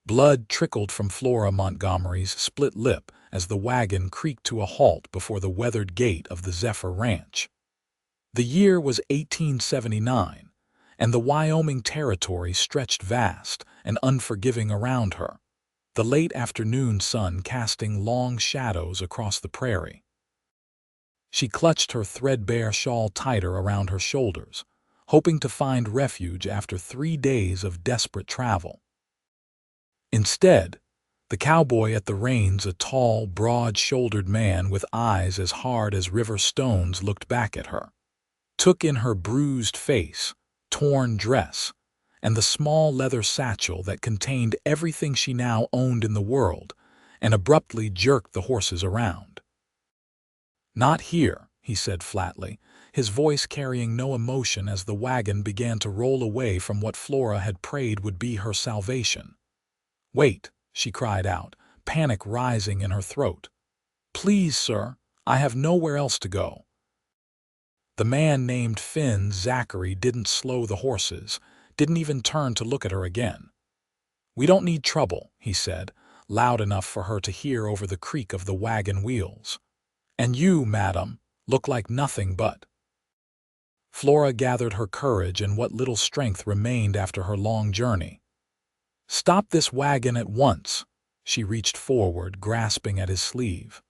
Blood trickled from Flora Montgomery's split lip as the wagon creaked to a halt before the weathered gate of the Zephyr Ranch. The year was 1879, and the Wyoming territory stretched vast and unforgiving around her, the late afternoon sun casting long shadows across the prairie. She clutched her threadbare shawl tighter around her shoulders, hoping to find refuge after 3 days of desperate travel. Instead, the cowboy at the reins, a tall, broad-shouldered man with eyes as hard as river stones, looked back at her, took in her bruised face, torn dress, and the small leather satchel that contained everything she now owned in the world, and abruptly jerked the horses around. "Not here," he said flatly, his voice carrying no emotion as the wagon began to roll away from what Flora had prayed would be her salvation. "Wait," she cried out, panic rising in her throat. "Please, sir, I have nowhere else to go." The man named Finn Zachary didn't slow the horses, didn't even turn to look at her again. "We don't need trouble," he said, loud enough for her to hear over the creak of the wagon wheels. "And you, madam, look like nothing but—" Flora gathered her courage and what little strength remained after her long journey. "Stop this wagon at once." She reached forward, grasping at his sleeve.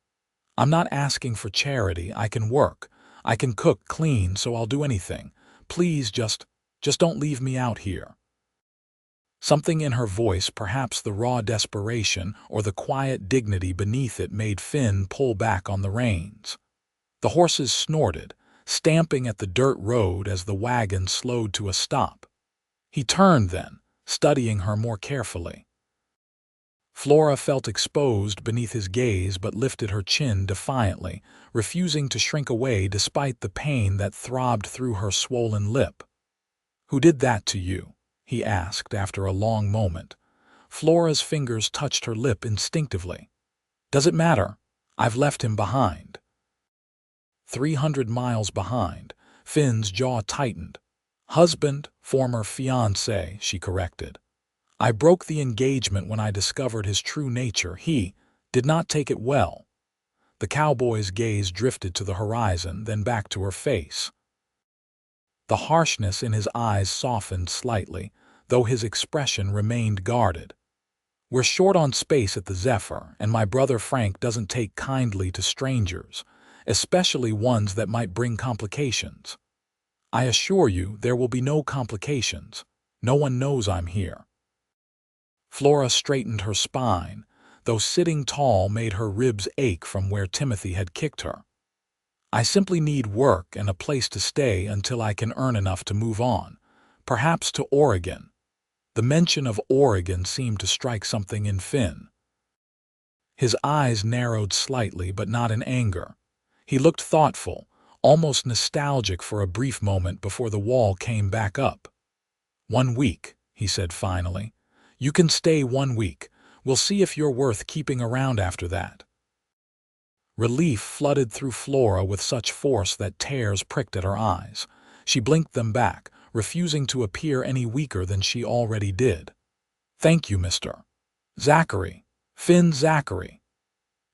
"I'm not asking for charity. I can work. I can cook, clean, so I'll do anything. Please just don't leave me out here." Something in her voice, perhaps the raw desperation or the quiet dignity beneath it, made Finn pull back on the reins. The horses snorted, stamping at the dirt road as the wagon slowed to a stop. He turned then, studying her more carefully. Flora felt exposed beneath his gaze but lifted her chin defiantly, refusing to shrink away despite the pain that throbbed through her swollen lip. "Who did that to you?" he asked after a long moment. Flora's fingers touched her lip instinctively. "Does it matter? I've left him behind." 300 miles behind. Finn's jaw tightened. "Husband, former fiancé," she corrected. "I broke the engagement when I discovered his true nature. He did not take it well." The cowboy's gaze drifted to the horizon, then back to her face. The harshness in his eyes softened slightly, though his expression remained guarded. "We're short on space at the Zephyr, and my brother Frank doesn't take kindly to strangers, especially ones that might bring complications. I assure you there will be no complications. No one knows I'm here." Flora straightened her spine, though sitting tall made her ribs ache from where Timothy had kicked her. "I simply need work and a place to stay until I can earn enough to move on, perhaps to Oregon." The mention of Oregon seemed to strike something in Finn. His eyes narrowed slightly, but not in anger. He looked thoughtful, almost nostalgic for a brief moment before the wall came back up. "1 week," he said finally. "You can stay 1 week. We'll see if you're worth keeping around after that." Relief flooded through Flora with such force that tears pricked at her eyes. She blinked them back, refusing to appear any weaker than she already did. "Thank you, Mr. Zachary. Finn Zachary."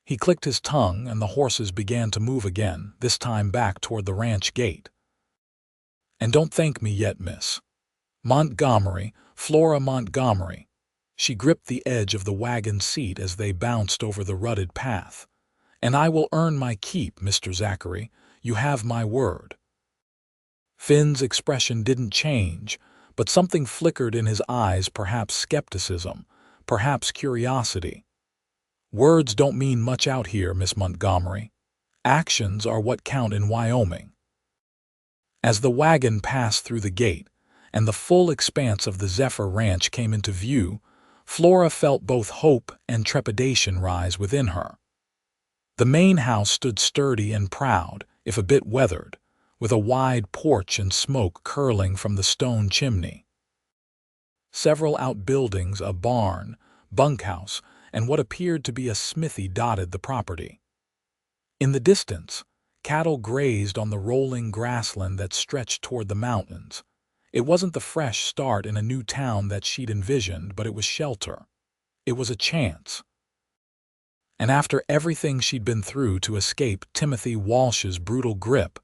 He clicked his tongue, and the horses began to move again, this time back toward the ranch gate. "And don't thank me yet, Miss Montgomery, Flora Montgomery." She gripped the edge of the wagon seat as they bounced over the rutted path. "And I will earn my keep, Mr. Zachary. You have my word." Finn's expression didn't change, but something flickered in his eyes, perhaps skepticism, perhaps curiosity. "Words don't mean much out here, Miss Montgomery. Actions are what count in Wyoming." As the wagon passed through the gate, and the full expanse of the Zephyr Ranch came into view, Flora felt both hope and trepidation rise within her. The main house stood sturdy and proud, if a bit weathered, with a wide porch and smoke curling from the stone chimney. Several outbuildings, a barn, bunkhouse, and what appeared to be a smithy dotted the property. In the distance, cattle grazed on the rolling grassland that stretched toward the mountains. It wasn't the fresh start in a new town that she'd envisioned, but it was shelter. It was a chance. And after everything she'd been through to escape Timothy Walsh's brutal grip,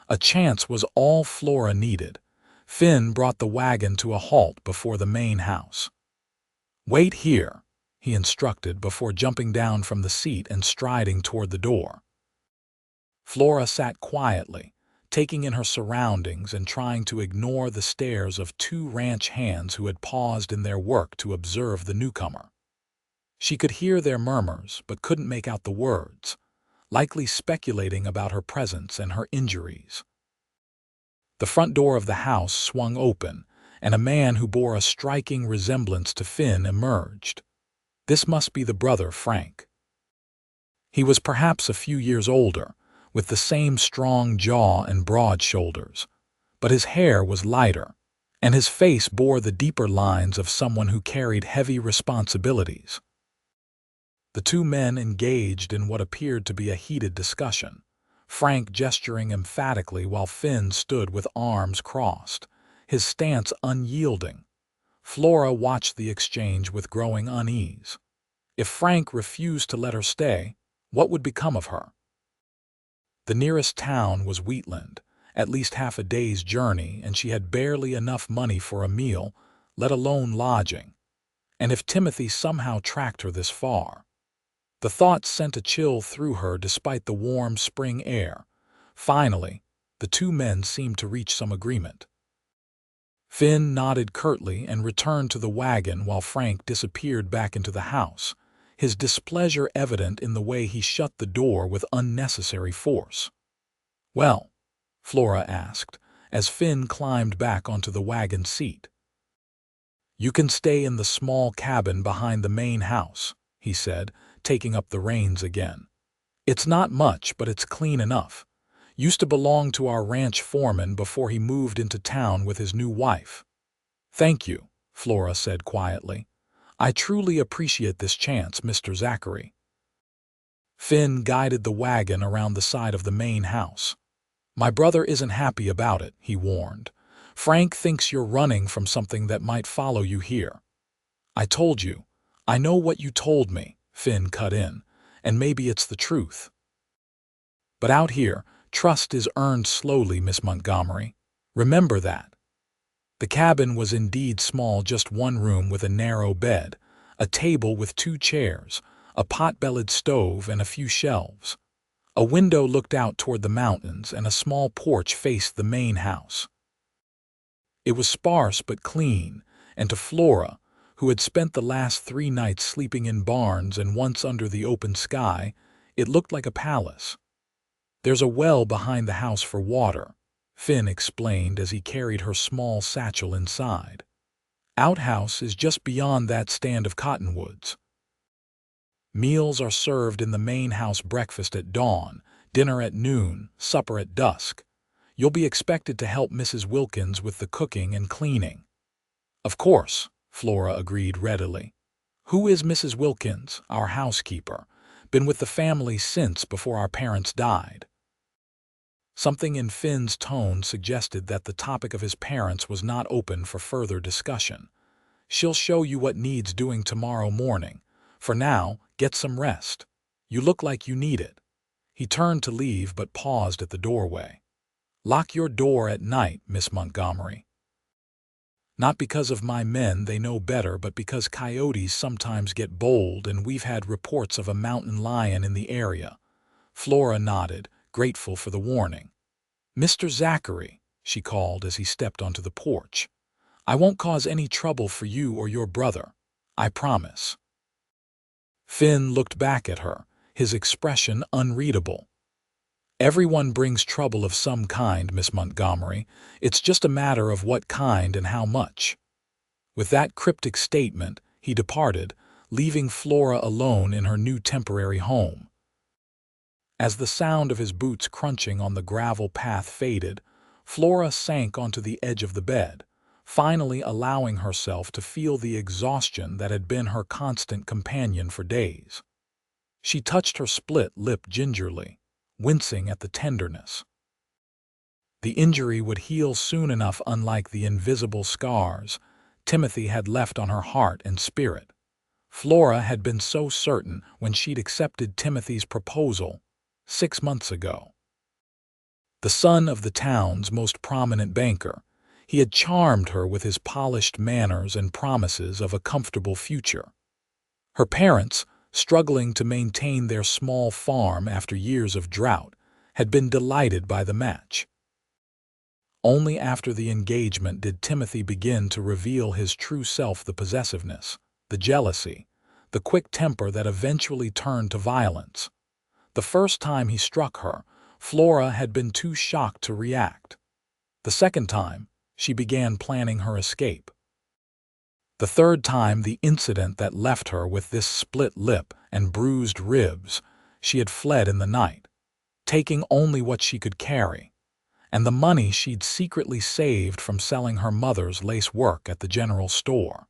a chance was all Flora needed. Finn brought the wagon to a halt before the main house. "Wait here," he instructed before jumping down from the seat and striding toward the door. Flora sat quietly, taking in her surroundings and trying to ignore the stares of two ranch hands who had paused in their work to observe the newcomer. She could hear their murmurs but couldn't make out the words, likely speculating about her presence and her injuries. The front door of the house swung open, and a man who bore a striking resemblance to Finn emerged. This must be the brother, Frank. He was perhaps a few years older, with the same strong jaw and broad shoulders, but his hair was lighter, and his face bore the deeper lines of someone who carried heavy responsibilities. The two men engaged in what appeared to be a heated discussion, Frank gesturing emphatically while Finn stood with arms crossed, his stance unyielding. Flora watched the exchange with growing unease. If Frank refused to let her stay, what would become of her? The nearest town was Wheatland, at least half a day's journey, and she had barely enough money for a meal, let alone lodging. And if Timothy somehow tracked her this far? The thought sent a chill through her despite the warm spring air. Finally, the two men seemed to reach some agreement. Finn nodded curtly and returned to the wagon while Frank disappeared back into the house, his displeasure evident in the way he shut the door with unnecessary force. "Well?" Flora asked, as Finn climbed back onto the wagon seat. "You can stay in the small cabin behind the main house," he said, taking up the reins again. "It's not much, but it's clean enough. Used to belong to our ranch foreman before he moved into town with his new wife." "Thank you," Flora said quietly. "I truly appreciate this chance, Mr. Zachary." Finn guided the wagon around the side of the main house. "My brother isn't happy about it," he warned. "Frank thinks you're running from something that might follow you here." "I told you. I know what you told me," Finn cut in, "and maybe it's the truth. But out here, trust is earned slowly, Miss Montgomery. Remember that." The cabin was indeed small, just one room with a narrow bed, a table with two chairs, a pot-bellied stove, and a few shelves. A window looked out toward the mountains, and a small porch faced the main house. It was sparse but clean, and to Flora, who had spent the last 3 nights sleeping in barns and once under the open sky, it looked like a palace. "There's a well behind the house for water," Finn explained as he carried her small satchel inside. "Outhouse is just beyond that stand of cottonwoods. Meals are served in the main house: breakfast at dawn, dinner at noon, supper at dusk. You'll be expected to help Mrs. Wilkins with the cooking and cleaning." "Of course," Flora agreed readily. "Who is Mrs. Wilkins?" "Our housekeeper. Been with the family since before our parents died." Something in Finn's tone suggested that the topic of his parents was not open for further discussion. "She'll show you what needs doing tomorrow morning. For now, get some rest. You look like you need it." He turned to leave but paused at the doorway. "Lock your door at night, Miss Montgomery." "Not because of my men, they know better, but because coyotes sometimes get bold and we've had reports of a mountain lion in the area." Flora nodded, grateful for the warning. "Mr. Zachary," she called as he stepped onto the porch, "I won't cause any trouble for you or your brother. I promise." Finn looked back at her, his expression unreadable. "Everyone brings trouble of some kind, Miss Montgomery. It's just a matter of what kind and how much." With that cryptic statement, he departed, leaving Flora alone in her new temporary home. As the sound of his boots crunching on the gravel path faded, Flora sank onto the edge of the bed, finally allowing herself to feel the exhaustion that had been her constant companion for days. She touched her split lip gingerly, wincing at the tenderness. The injury would heal soon enough, unlike the invisible scars Timothy had left on her heart and spirit. Flora had been so certain when she'd accepted Timothy's proposal 6 months ago. The son of the town's most prominent banker, he had charmed her with his polished manners and promises of a comfortable future. Her parents, struggling to maintain their small farm after years of drought, had been delighted by the match. Only after the engagement did Timothy begin to reveal his true self: the possessiveness, the jealousy, the quick temper that eventually turned to violence. The first time he struck her, Flora had been too shocked to react. The second time, she began planning her escape. The third time, the incident that left her with this split lip and bruised ribs, she had fled in the night, taking only what she could carry, and the money she'd secretly saved from selling her mother's lace work at the general store.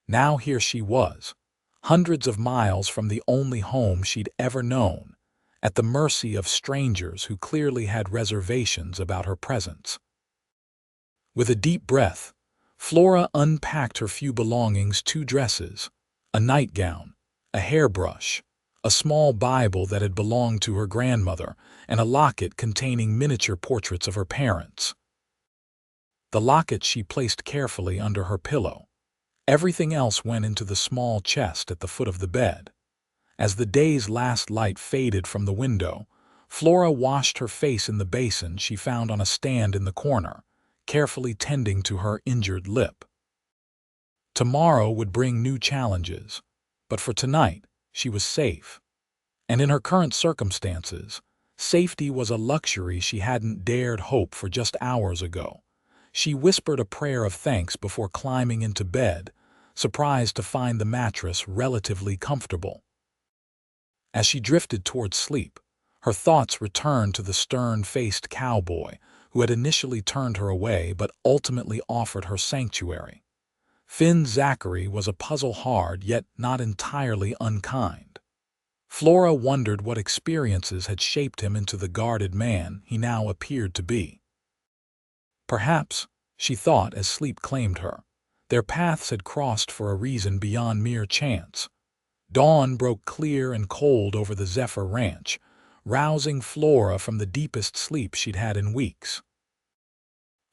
Now here she was, hundreds of miles from the only home she'd ever known, at the mercy of strangers who clearly had reservations about her presence. With a deep breath, Flora unpacked her few belongings: 2 dresses, a nightgown, a hairbrush, a small Bible that had belonged to her grandmother, and a locket containing miniature portraits of her parents. The locket she placed carefully under her pillow. Everything else went into the small chest at the foot of the bed. As the day's last light faded from the window, Flora washed her face in the basin she found on a stand in the corner, carefully tending to her injured lip. Tomorrow would bring new challenges, but for tonight she was safe. And in her current circumstances, safety was a luxury she hadn't dared hope for just hours ago. She whispered a prayer of thanks before climbing into bed, surprised to find the mattress relatively comfortable. As she drifted towards sleep, her thoughts returned to the stern-faced cowboy who had initially turned her away but ultimately offered her sanctuary. Finn Zachary was a puzzle hard yet not entirely unkind. Flora wondered what experiences had shaped him into the guarded man he now appeared to be. Perhaps, she thought as sleep claimed her, their paths had crossed for a reason beyond mere chance. Dawn broke clear and cold over the Zephyr Ranch, rousing Flora from the deepest sleep she'd had in weeks.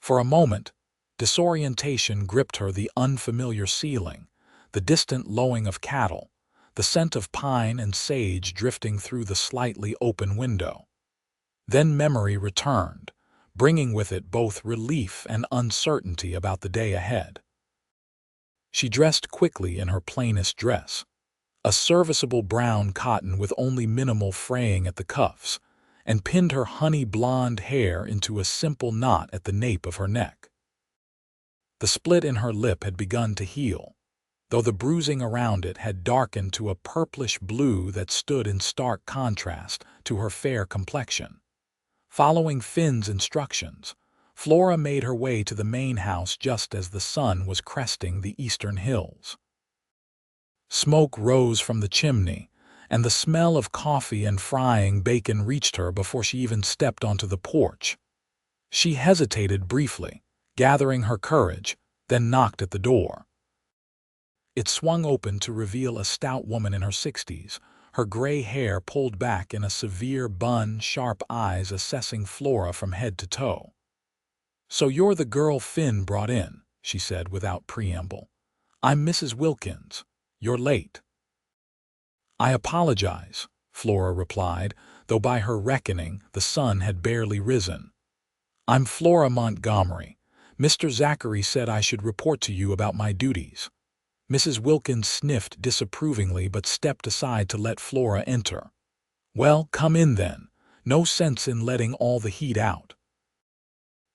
For a moment, disorientation gripped her: the unfamiliar ceiling, the distant lowing of cattle, the scent of pine and sage drifting through the slightly open window. Then memory returned, bringing with it both relief and uncertainty about the day ahead. She dressed quickly in her plainest dress, a serviceable brown cotton with only minimal fraying at the cuffs, and pinned her honey-blonde hair into a simple knot at the nape of her neck. The split in her lip had begun to heal, though the bruising around it had darkened to a purplish blue that stood in stark contrast to her fair complexion. Following Finn's instructions, Flora made her way to the main house just as the sun was cresting the eastern hills. Smoke rose from the chimney, and the smell of coffee and frying bacon reached her before she even stepped onto the porch. She hesitated briefly, gathering her courage, then knocked at the door. It swung open to reveal a stout woman in her 60s, her gray hair pulled back in a severe bun, sharp eyes assessing Flora from head to toe. "So you're the girl Finn brought in," she said without preamble. "I'm Mrs. Wilkins. You're late." "I apologize," Flora replied, though by her reckoning the sun had barely risen. "I'm Flora Montgomery. Mr. Zachary said I should report to you about my duties." Mrs. Wilkins sniffed disapprovingly but stepped aside to let Flora enter. "Well, come in then. No sense in letting all the heat out."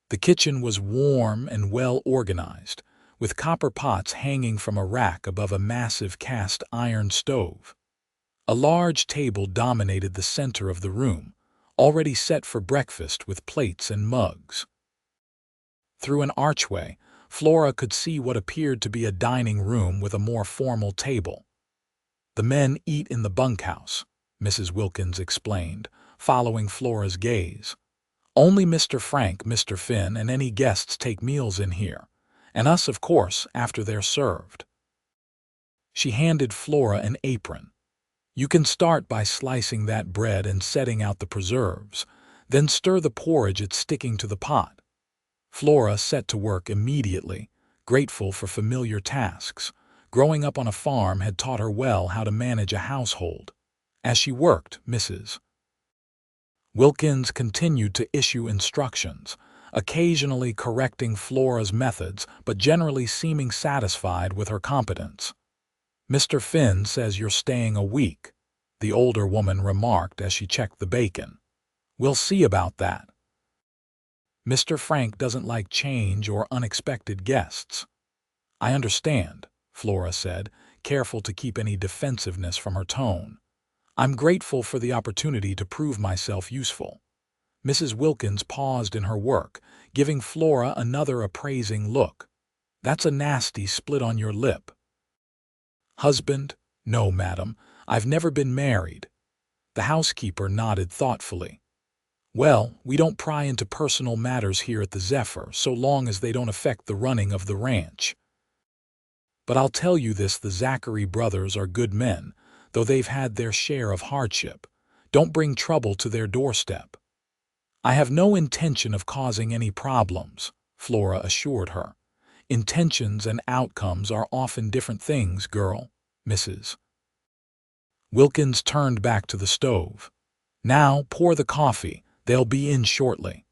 The kitchen was warm and well organized, with copper pots hanging from a rack above a massive cast iron stove. A large table dominated the center of the room, already set for breakfast with plates and mugs. Through an archway, Flora could see what appeared to be a dining room with a more formal table. "The men eat in the bunkhouse," Mrs. Wilkins explained, following Flora's gaze. "Only Mr. Frank, Mr. Finn, and any guests take meals in here, and us, of course, after they're served." She handed Flora an apron. "You can start by slicing that bread and setting out the preserves. Then stir the porridge it's sticking to the pot." Flora set to work immediately, grateful for familiar tasks. Growing up on a farm had taught her well how to manage a household. As she worked, Mrs. Wilkins continued to issue instructions, occasionally correcting Flora's methods but generally seeming satisfied with her competence. "Mr. Finn says you're staying a week," the older woman remarked as she checked the bacon. "We'll see about that. Mr. Frank doesn't like change or unexpected guests." "I understand," Flora said, careful to keep any defensiveness from her tone. "I'm grateful for the opportunity to prove myself useful." Mrs. Wilkins paused in her work, giving Flora another appraising look. "That's a nasty split on your lip." "Husband? No, madam. I've never been married." The housekeeper nodded thoughtfully. "Well, we don't pry into personal matters here at the Zephyr, so long as they don't affect the running of the ranch. But I'll tell you this, the Zachary brothers are good men, though they've had their share of hardship. Don't bring trouble to their doorstep." "I have no intention of causing any problems," Flora assured her. "Intentions and outcomes are often different things, girl." Mrs. Wilkins turned back to the stove. "Now pour the coffee. They'll be in shortly."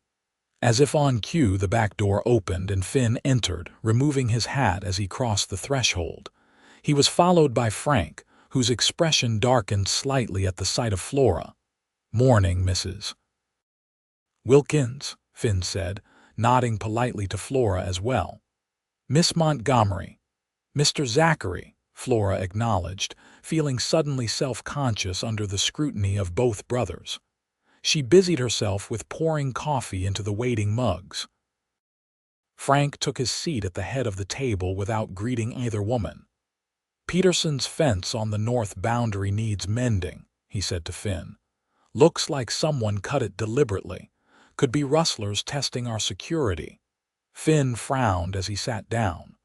As if on cue, the back door opened and Finn entered, removing his hat as he crossed the threshold. He was followed by Frank, whose expression darkened slightly at the sight of Flora. "Morning, Mrs. Wilkins," Finn said, nodding politely to Flora as well. "Miss Montgomery." "Mr. Zachary," Flora acknowledged, feeling suddenly self-conscious under the scrutiny of both brothers. She busied herself with pouring coffee into the waiting mugs. Frank took his seat at the head of the table without greeting either woman. "Peterson's fence on the north boundary needs mending," he said to Finn. "Looks like someone cut it deliberately. Could be rustlers testing our security." Finn frowned as he sat down.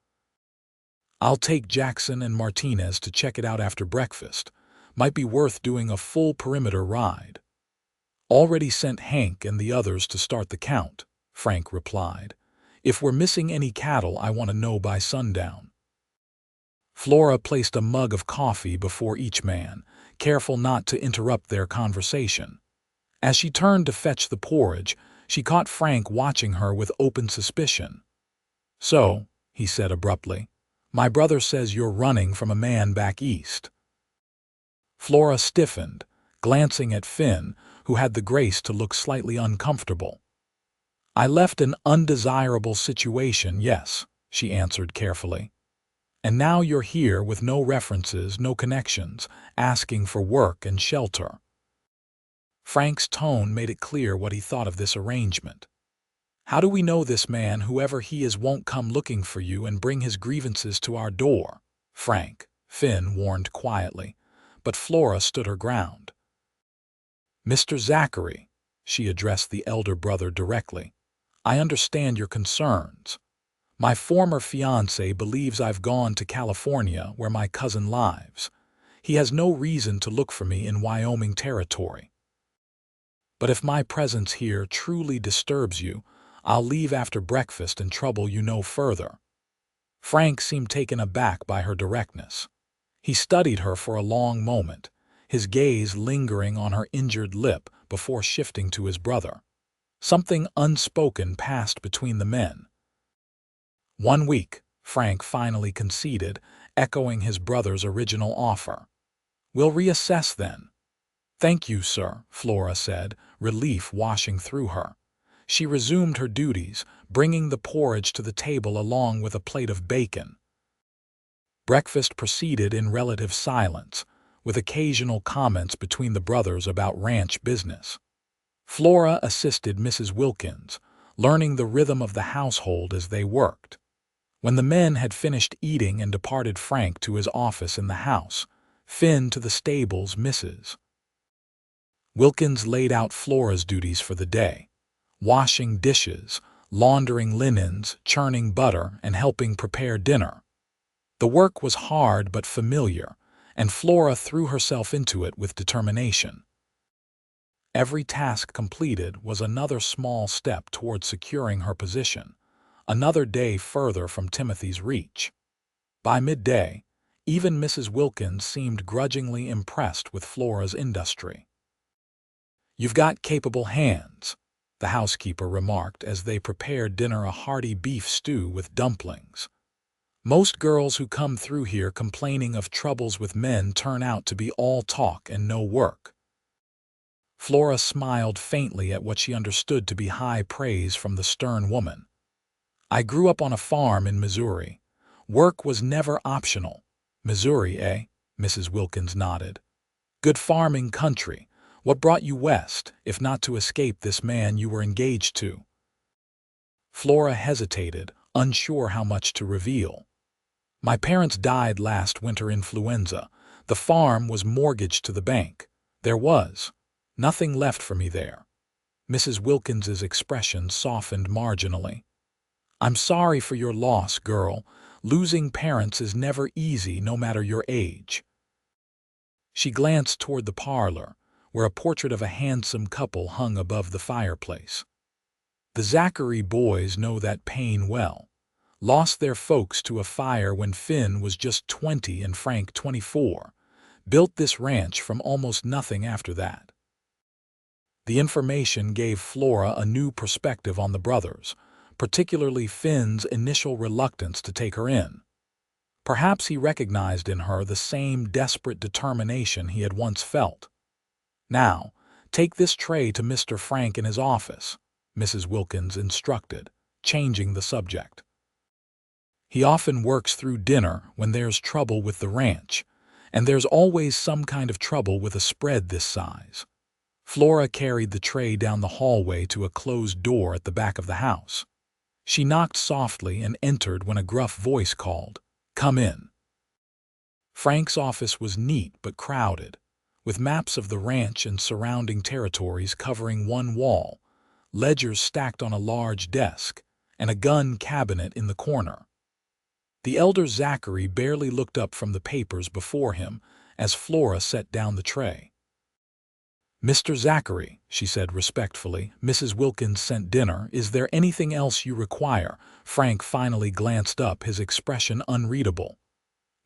"I'll take Jackson and Martinez to check it out after breakfast. Might be worth doing a full perimeter ride." "Already sent Hank and the others to start the count," Frank replied. "If we're missing any cattle, I want to know by sundown." Flora placed a mug of coffee before each man, careful not to interrupt their conversation. As she turned to fetch the porridge, she caught Frank watching her with open suspicion. "So," he said abruptly, "my brother says you're running from a man back east." Flora stiffened, glancing at Finn, who had the grace to look slightly uncomfortable. "I left an undesirable situation, yes," she answered carefully. "And now you're here with no references, no connections, asking for work and shelter." Frank's tone made it clear what he thought of this arrangement. "How do we know this man, whoever he is, won't come looking for you and bring his grievances to our door?" "Frank," Finn warned quietly, but Flora stood her ground. "Mr. Zachary," she addressed the elder brother directly, "I understand your concerns. My former fiancé believes I've gone to California, where my cousin lives. He has no reason to look for me in Wyoming territory. But if my presence here truly disturbs you, I'll leave after breakfast and trouble you no further." Frank seemed taken aback by her directness. He studied her for a long moment, his gaze lingering on her injured lip before shifting to his brother. Something unspoken passed between the men. "1 week," Frank finally conceded, echoing his brother's original offer. "We'll reassess then." "Thank you, sir," Flora said, relief washing through her. She resumed her duties, bringing the porridge to the table along with a plate of bacon. Breakfast proceeded in relative silence, with occasional comments between the brothers about ranch business. Flora assisted Mrs. Wilkins, learning the rhythm of the household as they worked. When the men had finished eating and departed, Frank to his office in the house, Finn to the stables, Mrs. Wilkins laid out Flora's duties for the day: washing dishes, laundering linens, churning butter, and helping prepare dinner. The work was hard but familiar, and Flora threw herself into it with determination. Every task completed was another small step toward securing her position, another day further from Timothy's reach. By midday, even Mrs. Wilkins seemed grudgingly impressed with Flora's industry. "You've got capable hands," the housekeeper remarked as they prepared dinner, a hearty beef stew with dumplings. "Most girls who come through here complaining of troubles with men turn out to be all talk and no work." Flora smiled faintly at what she understood to be high praise from the stern woman. "I grew up on a farm in Missouri. Work was never optional." "Missouri, eh?" Mrs. Wilkins nodded. "Good farming country. What brought you west, if not to escape this man you were engaged to?" Flora hesitated, unsure how much to reveal. "My parents died last winter, influenza. The farm was mortgaged to the bank. There was nothing left for me there." Mrs. Wilkins's expression softened marginally. "I'm sorry for your loss, girl. Losing parents is never easy, no matter your age." She glanced toward the parlor, where a portrait of a handsome couple hung above the fireplace. "The Zachary boys know that pain well. Lost their folks to a fire when Finn was just 20 and Frank 24. Built this ranch from almost nothing after that." The information gave Flora a new perspective on the brothers, particularly Finn's initial reluctance to take her in. Perhaps he recognized in her the same desperate determination he had once felt. "Now, take this tray to Mr. Frank in his office," Mrs. Wilkins instructed, changing the subject. "He often works through dinner when there's trouble with the ranch, and there's always some kind of trouble with a spread this size." Flora carried the tray down the hallway to a closed door at the back of the house. She knocked softly and entered when a gruff voice called, "Come in." Frank's office was neat but crowded, with maps of the ranch and surrounding territories covering one wall, ledgers stacked on a large desk, and a gun cabinet in the corner. The elder Zachary barely looked up from the papers before him as Flora set down the tray. "Mr. Zachary," she said respectfully, "Mrs. Wilkins sent dinner. Is there anything else you require?" Frank finally glanced up, his expression unreadable.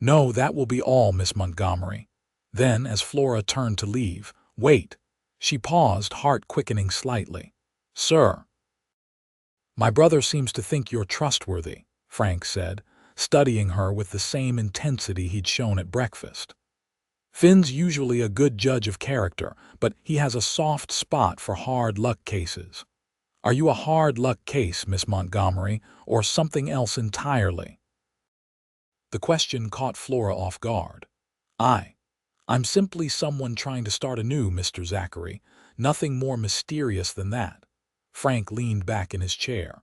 "No, that will be all, Miss Montgomery." Then, as Flora turned to leave, "Wait." She paused, heart quickening slightly. "Sir." "My brother seems to think you're trustworthy," Frank said, studying her with the same intensity he'd shown at breakfast. "Finn's usually a good judge of character, but he has a soft spot for hard luck cases. Are you a hard luck case, Miss Montgomery, or something else entirely?" The question caught Flora off guard. I'm simply someone trying to start anew, Mr. Zachary. Nothing more mysterious than that." Frank leaned back in his chair.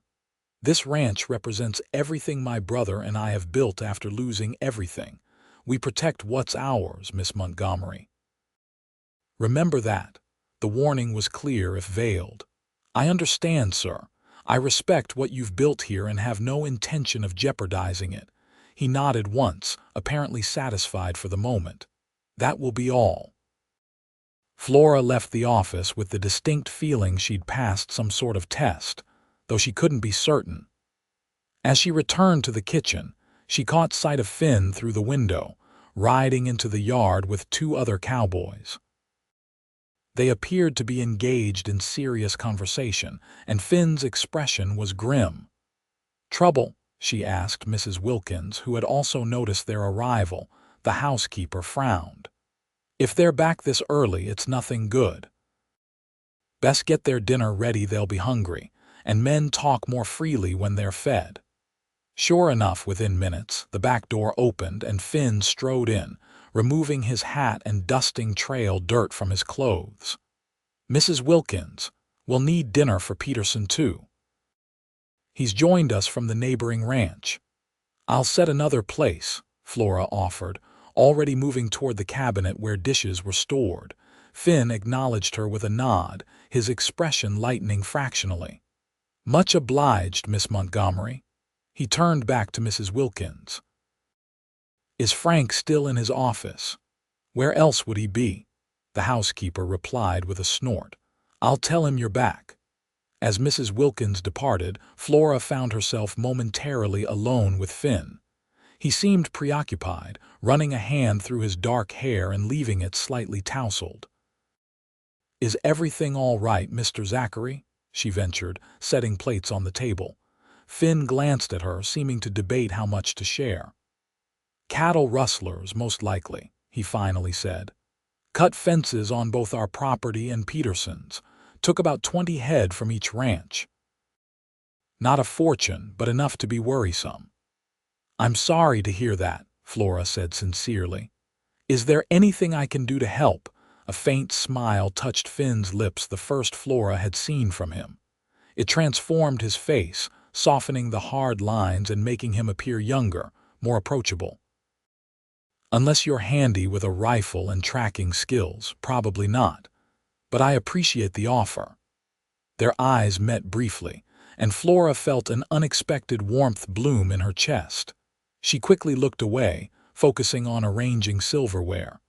"This ranch represents everything my brother and I have built after losing everything. We protect what's ours, Miss Montgomery. Remember that." The warning was clear if veiled. "I understand, sir. I respect what you've built here and have no intention of jeopardizing it." He nodded once, apparently satisfied for the moment. "That will be all." Flora left the office with the distinct feeling she'd passed some sort of test, though she couldn't be certain. As she returned to the kitchen, she caught sight of Finn through the window, riding into the yard with two other cowboys. They appeared to be engaged in serious conversation, and Finn's expression was grim. "Trouble?" she asked Mrs. Wilkins, who had also noticed their arrival. The housekeeper frowned. "If they're back this early, it's nothing good. Best get their dinner ready, they'll be hungry, and men talk more freely when they're fed." Sure enough, within minutes, the back door opened and Finn strode in, removing his hat and dusting trail dirt from his clothes. "Mrs. Wilkins, we'll need dinner for Peterson too. He's joined us from the neighboring ranch." "I'll set another place," Flora offered, already moving toward the cabinet where dishes were stored. Finn acknowledged her with a nod, his expression lightening fractionally. "Much obliged, Miss Montgomery." He turned back to Mrs. Wilkins. Is Frank still in his office? Where else would he be? The housekeeper replied with a snort. I'll tell him you're back. As Mrs. Wilkins departed, Flora found herself momentarily alone with Finn. He seemed preoccupied, running a hand through his dark hair and leaving it slightly tousled. Is everything all right, Mr. Zachary? She ventured, setting plates on the table. Finn glanced at her, seeming to debate how much to share. Cattle rustlers, most likely, he finally said. Cut fences on both our property and Peterson's. Took about 20 head from each ranch. Not a fortune, but enough to be worrisome. I'm sorry to hear that, Flora said sincerely. Is there anything I can do to help? A faint smile touched Finn's lips, the first Flora had seen from him. It transformed his face, softening the hard lines and making him appear younger, more approachable. Unless you're handy with a rifle and tracking skills, probably not. But I appreciate the offer. Their eyes met briefly, and Flora felt an unexpected warmth bloom in her chest. She quickly looked away, focusing on arranging silverware.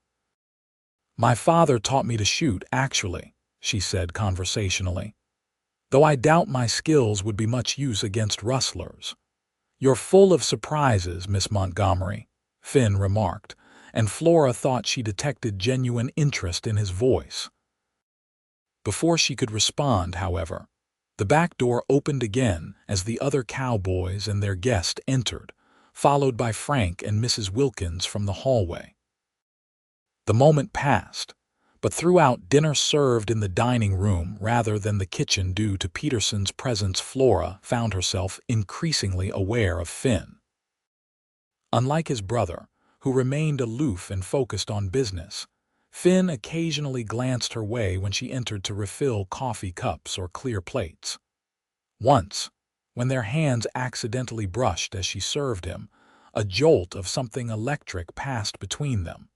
My father taught me to shoot, actually, she said conversationally. Though I doubt my skills would be much use against rustlers. You're full of surprises, Miss Montgomery, Finn remarked, and Flora thought she detected genuine interest in his voice. Before she could respond, however, the back door opened again as the other cowboys and their guest entered, followed by Frank and Mrs. Wilkins from the hallway. The moment passed, but throughout dinner served in the dining room rather than the kitchen due to Peterson's presence, Flora found herself increasingly aware of Finn. Unlike his brother, who remained aloof and focused on business, Finn occasionally glanced her way when she entered to refill coffee cups or clear plates. Once, when their hands accidentally brushed as she served him, a jolt of something electric passed between them.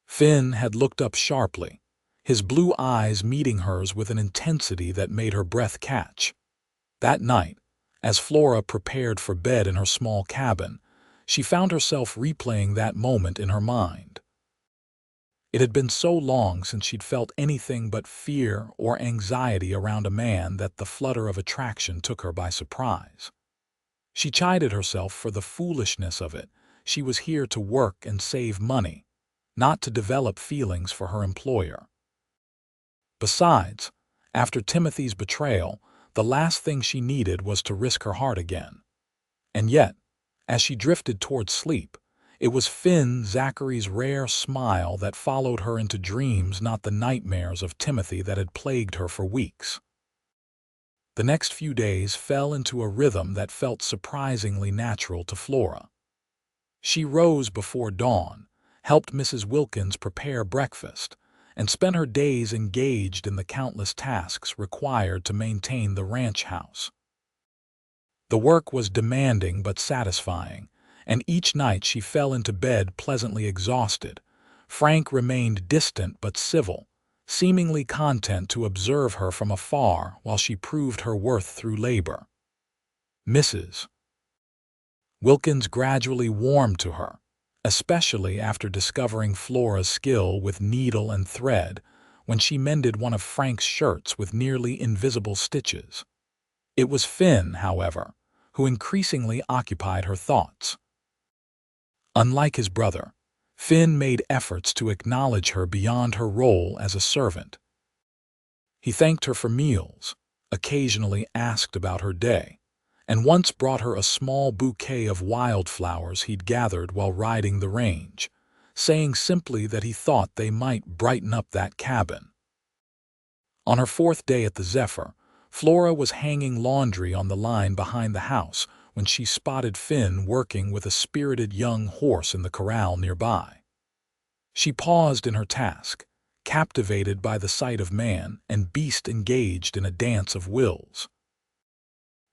Finn had looked up sharply, his blue eyes meeting hers with an intensity that made her breath catch. That night, as Flora prepared for bed in her small cabin, she found herself replaying that moment in her mind. It had been so long since she'd felt anything but fear or anxiety around a man that the flutter of attraction took her by surprise. She chided herself for the foolishness of it. She was here to work and save money, not to develop feelings for her employer. Besides, after Timothy's betrayal, the last thing she needed was to risk her heart again. And yet, as she drifted toward sleep, it was Finn Zachary's rare smile that followed her into dreams, not the nightmares of Timothy that had plagued her for weeks. The next few days fell into a rhythm that felt surprisingly natural to Flora. She rose before dawn, helped Mrs. Wilkins prepare breakfast, and spent her days engaged in the countless tasks required to maintain the ranch house. The work was demanding but satisfying, and each night she fell into bed pleasantly exhausted. Frank remained distant but civil, seemingly content to observe her from afar while she proved her worth through labor. Mrs. Wilkins gradually warmed to her, especially after discovering Flora's skill with needle and thread when she mended one of Frank's shirts with nearly invisible stitches. It was Finn, however, who increasingly occupied her thoughts. Unlike his brother, Finn made efforts to acknowledge her beyond her role as a servant. He thanked her for meals, occasionally asked about her day, and once brought her a small bouquet of wildflowers he'd gathered while riding the range, saying simply that he thought they might brighten up that cabin. On her fourth day at the Zephyr, Flora was hanging laundry on the line behind the house when she spotted Finn working with a spirited young horse in the corral nearby. She paused in her task, captivated by the sight of man and beast engaged in a dance of wills.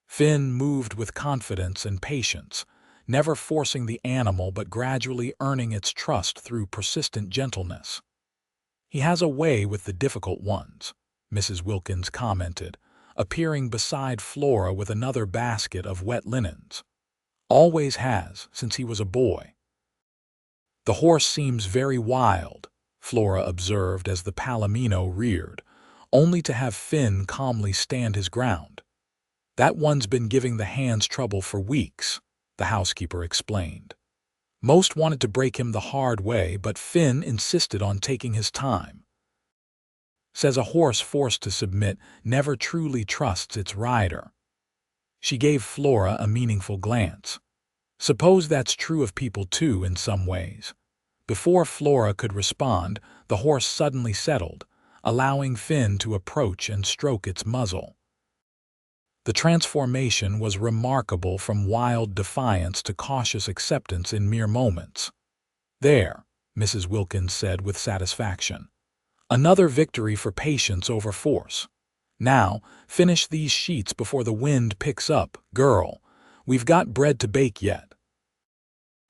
Finn moved with confidence and patience, never forcing the animal but gradually earning its trust through persistent gentleness. He has a way with the difficult ones, Mrs. Wilkins commented, appearing beside Flora with another basket of wet linens. Always has, since he was a boy. "The horse seems very wild," Flora observed as the palomino reared, only to have Finn calmly stand his ground. "That one's been giving the hands trouble for weeks," the housekeeper explained. "Most wanted to break him the hard way, but Finn insisted on taking his time. Says a horse forced to submit never truly trusts its rider." She gave Flora a meaningful glance. "Suppose that's true of people too in some ways." Before Flora could respond, the horse suddenly settled, allowing Finn to approach and stroke its muzzle. The transformation was remarkable, from wild defiance to cautious acceptance in mere moments. "There," Mrs. Wilkins said with satisfaction. "Another victory for patience over force. Now, finish these sheets before the wind picks up, girl. We've got bread to bake yet."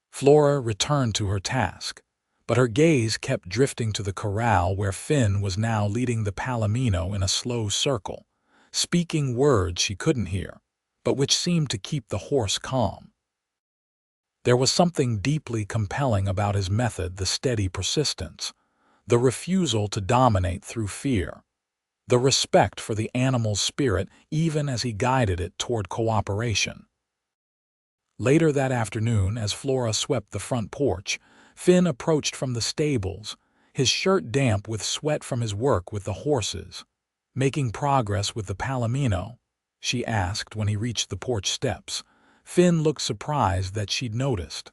Flora returned to her task, but her gaze kept drifting to the corral where Finn was now leading the palomino in a slow circle, speaking words she couldn't hear, but which seemed to keep the horse calm. There was something deeply compelling about his method, the steady persistence, the refusal to dominate through fear, the respect for the animal's spirit even as he guided it toward cooperation. Later that afternoon, as Flora swept the front porch, Finn approached from the stables, his shirt damp with sweat from his work with the horses. "Making progress with the palomino?" she asked when he reached the porch steps. Finn looked surprised that she'd noticed.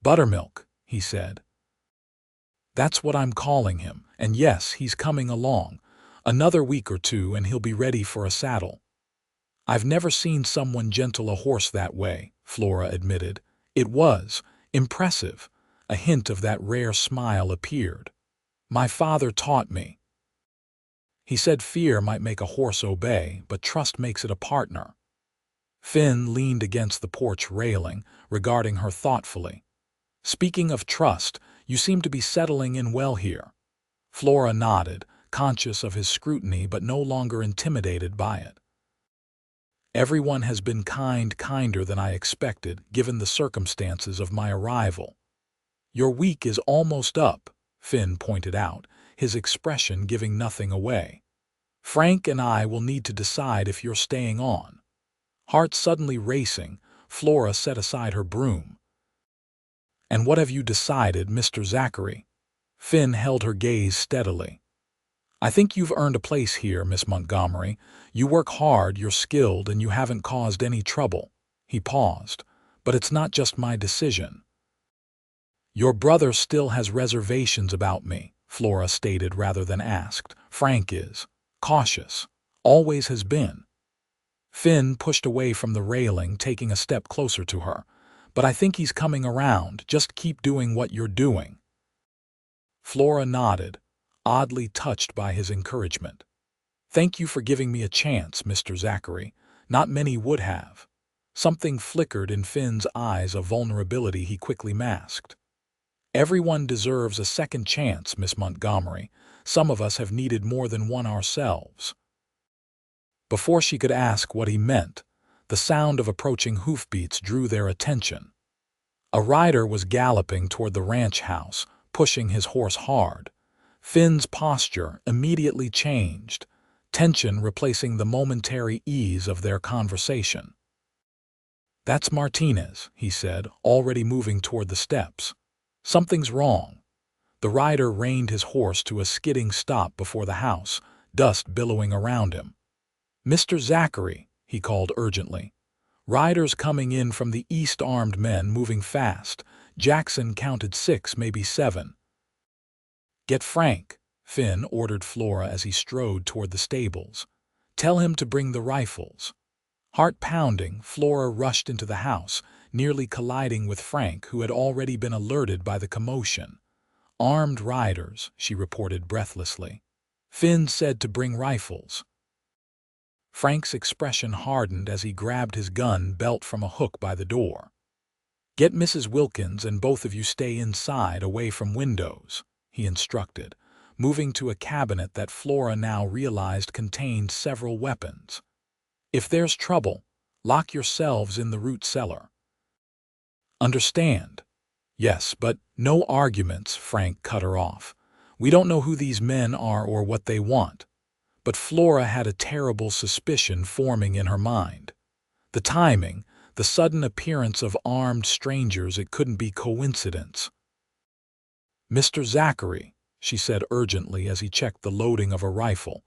"Buttermilk," he said. "That's what I'm calling him, and yes, he's coming along. Another week or two and he'll be ready for a saddle." "I've never seen someone gentle a horse that way," Flora admitted. "It was impressive." A hint of that rare smile appeared. "My father taught me. He said fear might make a horse obey, but trust makes it a partner." Finn leaned against the porch railing, regarding her thoughtfully. "Speaking of trust, you seem to be settling in well here." Flora nodded, conscious of his scrutiny but no longer intimidated by it. "Everyone has been kinder than I expected, given the circumstances of my arrival." "Your week is almost up," Finn pointed out, his expression giving nothing away. "Frank and I will need to decide if you're staying on." Heart suddenly racing, Flora set aside her broom. "And what have you decided, Mr. Zachary?" Finn held her gaze steadily. "I think you've earned a place here, Miss Montgomery. You work hard, you're skilled, and you haven't caused any trouble." He paused. "But it's not just my decision." "Your brother still has reservations about me," Flora stated rather than asked. "Frank is cautious. Always has been." Finn pushed away from the railing, taking a step closer to her. "But I think he's coming around. Just keep doing what you're doing." Flora nodded, oddly touched by his encouragement. "Thank you for giving me a chance, Mr. Zachary. Not many would have." Something flickered in Finn's eyes, a vulnerability he quickly masked. "Everyone deserves a second chance, Miss Montgomery. Some of us have needed more than one ourselves." Before she could ask what he meant, the sound of approaching hoofbeats drew their attention. A rider was galloping toward the ranch house, pushing his horse hard. Finn's posture immediately changed, tension replacing the momentary ease of their conversation. "That's Martinez," he said, already moving toward the steps. "Something's wrong." The rider reined his horse to a skidding stop before the house, dust billowing around him. "Mr. Zachary," he called urgently. "Riders coming in from the east, armed men moving fast." Jackson counted 6, maybe 7. "Get Frank," Finn ordered Flora as he strode toward the stables. "Tell him to bring the rifles." Heart pounding, Flora rushed into the house, nearly colliding with Frank, who had already been alerted by the commotion. "Armed riders," she reported breathlessly. "Finn said to bring rifles." Frank's expression hardened as he grabbed his gun belt from a hook by the door. "Get Mrs. Wilkins and both of you stay inside, away from windows," he instructed, moving to a cabinet that Flora now realized contained several weapons. "If there's trouble, lock yourselves in the root cellar." "Understand." Yes, but no arguments, Frank cut her off. We don't know who these men are or what they want. But Flora had a terrible suspicion forming in her mind. The timing, the sudden appearance of armed strangers, it couldn't be coincidence. "Mr. Zachary," she said urgently as he checked the loading of a rifle,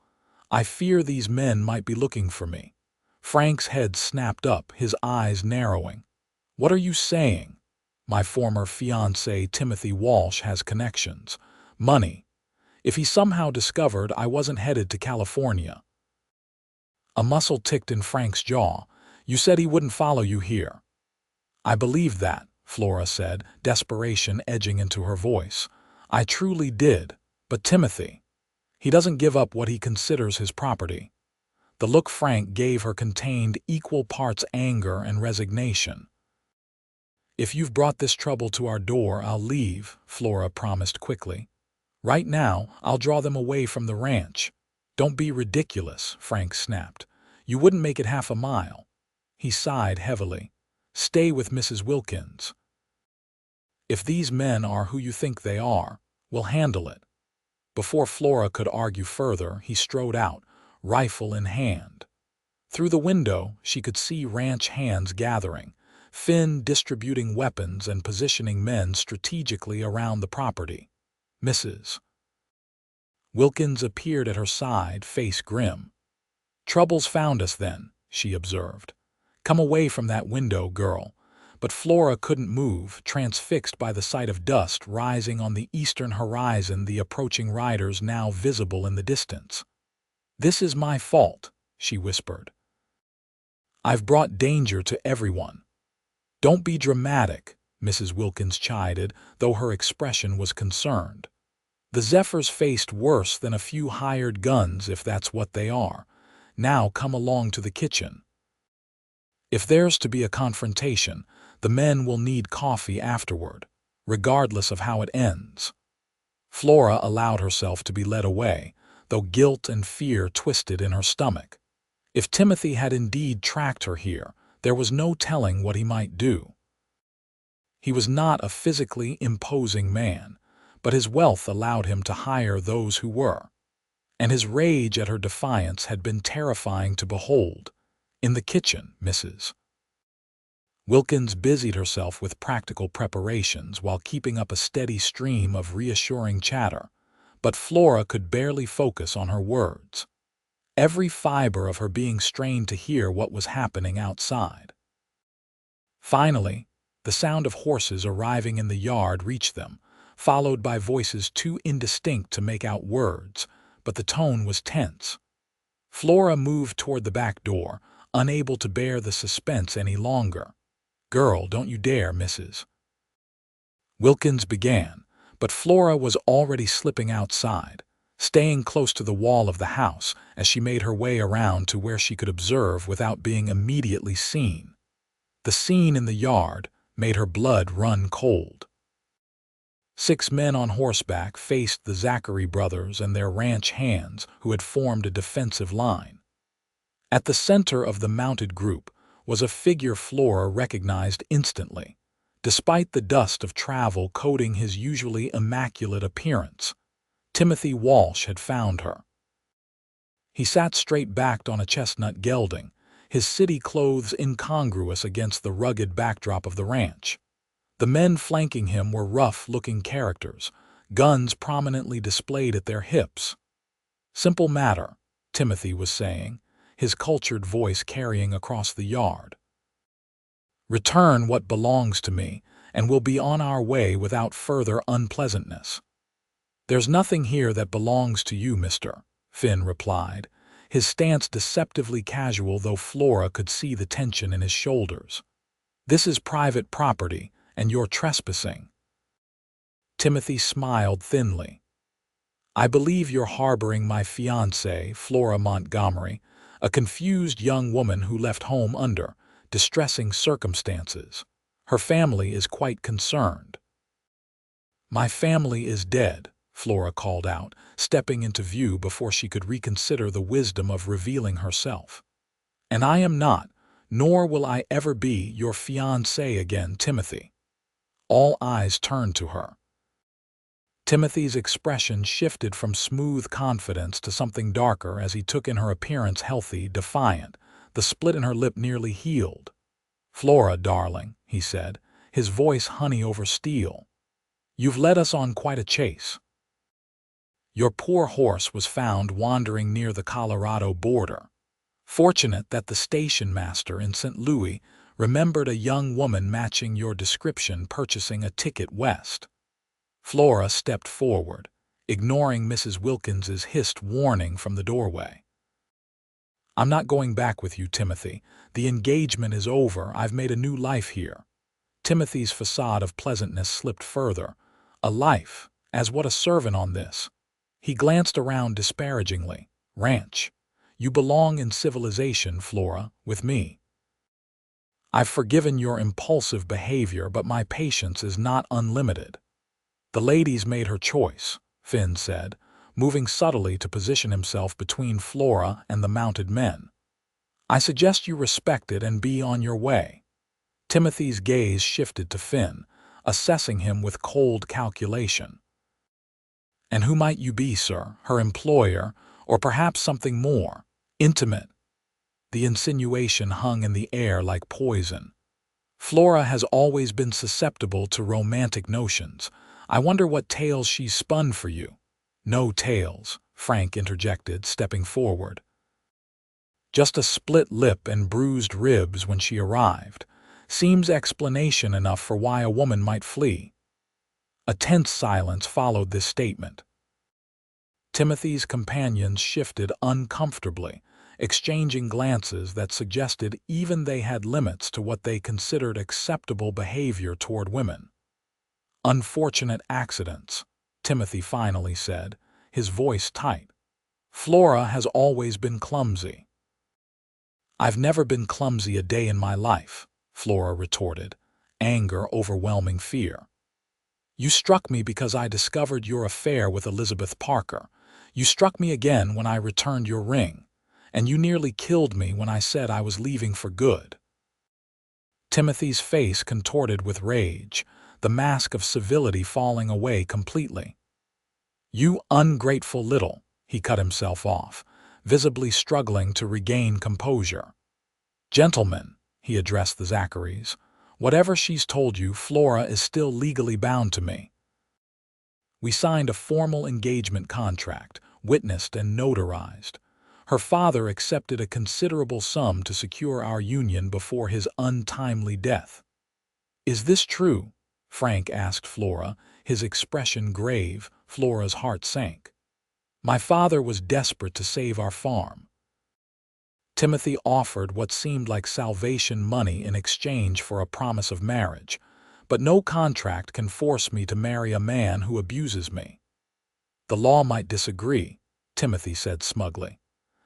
"I fear these men might be looking for me." Frank's head snapped up, his eyes narrowing. "What are you saying?" "My former fiancé, Timothy Walsh, has connections. Money. If he somehow discovered I wasn't headed to California." A muscle ticked in Frank's jaw. "You said he wouldn't follow you here." "I believed that," Flora said, desperation edging into her voice. "I truly did. But Timothy, he doesn't give up what he considers his property." The look Frank gave her contained equal parts anger and resignation. "If you've brought this trouble to our door, I'll leave," Flora promised quickly. "Right now, I'll draw them away from the ranch." "Don't be ridiculous," Frank snapped. "You wouldn't make it half a mile." He sighed heavily. "Stay with Mrs. Wilkins. If these men are who you think they are, we'll handle it." Before Flora could argue further, he strode out, rifle in hand. Through the window, she could see ranch hands gathering, Finn distributing weapons and positioning men strategically around the property. Mrs. Wilkins appeared at her side, face grim. "Trouble's found us then," she observed. "Come away from that window, girl." But Flora couldn't move, transfixed by the sight of dust rising on the eastern horizon, the approaching riders now visible in the distance. "This is my fault," she whispered. "I've brought danger to everyone." "Don't be dramatic," Mrs. Wilkins chided, though her expression was concerned. "The Zephyrs faced worse than a few hired guns, if that's what they are. Now come along to the kitchen. If there's to be a confrontation, the men will need coffee afterward, regardless of how it ends." Flora allowed herself to be led away, though guilt and fear twisted in her stomach. If Timothy had indeed tracked her here, there was no telling what he might do. He was not a physically imposing man, but his wealth allowed him to hire those who were. And his rage at her defiance had been terrifying to behold. In the kitchen, Mrs. Wilkins busied herself with practical preparations while keeping up a steady stream of reassuring chatter, but Flora could barely focus on her words. Every fiber of her being strained to hear what was happening outside. Finally, the sound of horses arriving in the yard reached them, followed by voices too indistinct to make out words, but the tone was tense. Flora moved toward the back door, unable to bear the suspense any longer. "Girl, don't you dare, Mrs. Wilkins began, but Flora was already slipping outside, staying close to the wall of the house as she made her way around to where she could observe without being immediately seen. The scene in the yard made her blood run cold. 6 men on horseback faced the Zachary brothers and their ranch hands, who had formed a defensive line. At the center of the mounted group was a figure Flora recognized instantly, despite the dust of travel coating his usually immaculate appearance. Timothy Walsh had found her. He sat straight-backed on a chestnut gelding, his city clothes incongruous against the rugged backdrop of the ranch. The men flanking him were rough-looking characters, guns prominently displayed at their hips. "Simple matter," Timothy was saying, his cultured voice carrying across the yard. "Return what belongs to me, and we'll be on our way without further unpleasantness." "There's nothing here that belongs to you, mister," Finn replied, his stance deceptively casual, though Flora could see the tension in his shoulders. "This is private property, and you're trespassing." Timothy smiled thinly. "I believe you're harboring my fiancé, Flora Montgomery, a confused young woman who left home under distressing circumstances. Her family is quite concerned." "My family is dead," Flora called out, stepping into view before she could reconsider the wisdom of revealing herself. "And I am not, nor will I ever be, your fiancé again, Timothy." All eyes turned to her. Timothy's expression shifted from smooth confidence to something darker as he took in her appearance, healthy, defiant, the split in her lip nearly healed. "Flora, darling," he said, his voice honey over steel. "You've led us on quite a chase. Your poor horse was found wandering near the Colorado border. Fortunate that the station master in St. Louis remembered a young woman matching your description purchasing a ticket west." Flora stepped forward, ignoring Mrs. Wilkins's hissed warning from the doorway. "I'm not going back with you, Timothy. The engagement is over. I've made a new life here." Timothy's facade of pleasantness slipped further. "A life? As what, a servant on this?" He glanced around disparagingly. "Ranch. You belong in civilization, Flora, with me. I've forgiven your impulsive behavior, but my patience is not unlimited." "The lady's made her choice," Finn said, moving subtly to position himself between Flora and the mounted men. "I suggest you respect it and be on your way." Timothy's gaze shifted to Finn, assessing him with cold calculation. "And who might you be, sir? Her employer, or perhaps something more intimate?" The insinuation hung in the air like poison. "Flora has always been susceptible to romantic notions. I wonder what tales she's spun for you." "No tales," Frank interjected, stepping forward. "Just a split lip and bruised ribs when she arrived. Seems explanation enough for why a woman might flee." A tense silence followed this statement. Timothy's companions shifted uncomfortably, exchanging glances that suggested even they had limits to what they considered acceptable behavior toward women. "Unfortunate accidents," Timothy finally said, his voice tight. "Flora has always been clumsy." "I've never been clumsy a day in my life," Flora retorted, anger overwhelming fear. "You struck me because I discovered your affair with Elizabeth Parker. You struck me again when I returned your ring. And you nearly killed me when I said I was leaving for good." Timothy's face contorted with rage, the mask of civility falling away completely. "You ungrateful little," he cut himself off, visibly struggling to regain composure. "Gentlemen," he addressed the Zacharys, "whatever she's told you, Flora is still legally bound to me. We signed a formal engagement contract, witnessed and notarized. Her father accepted a considerable sum to secure our union before his untimely death." "Is this true?" Frank asked Flora, his expression grave. Flora's heart sank. "My father was desperate to save our farm. Timothy offered what seemed like salvation money in exchange for a promise of marriage, but no contract can force me to marry a man who abuses me." "The law might disagree," Timothy said smugly,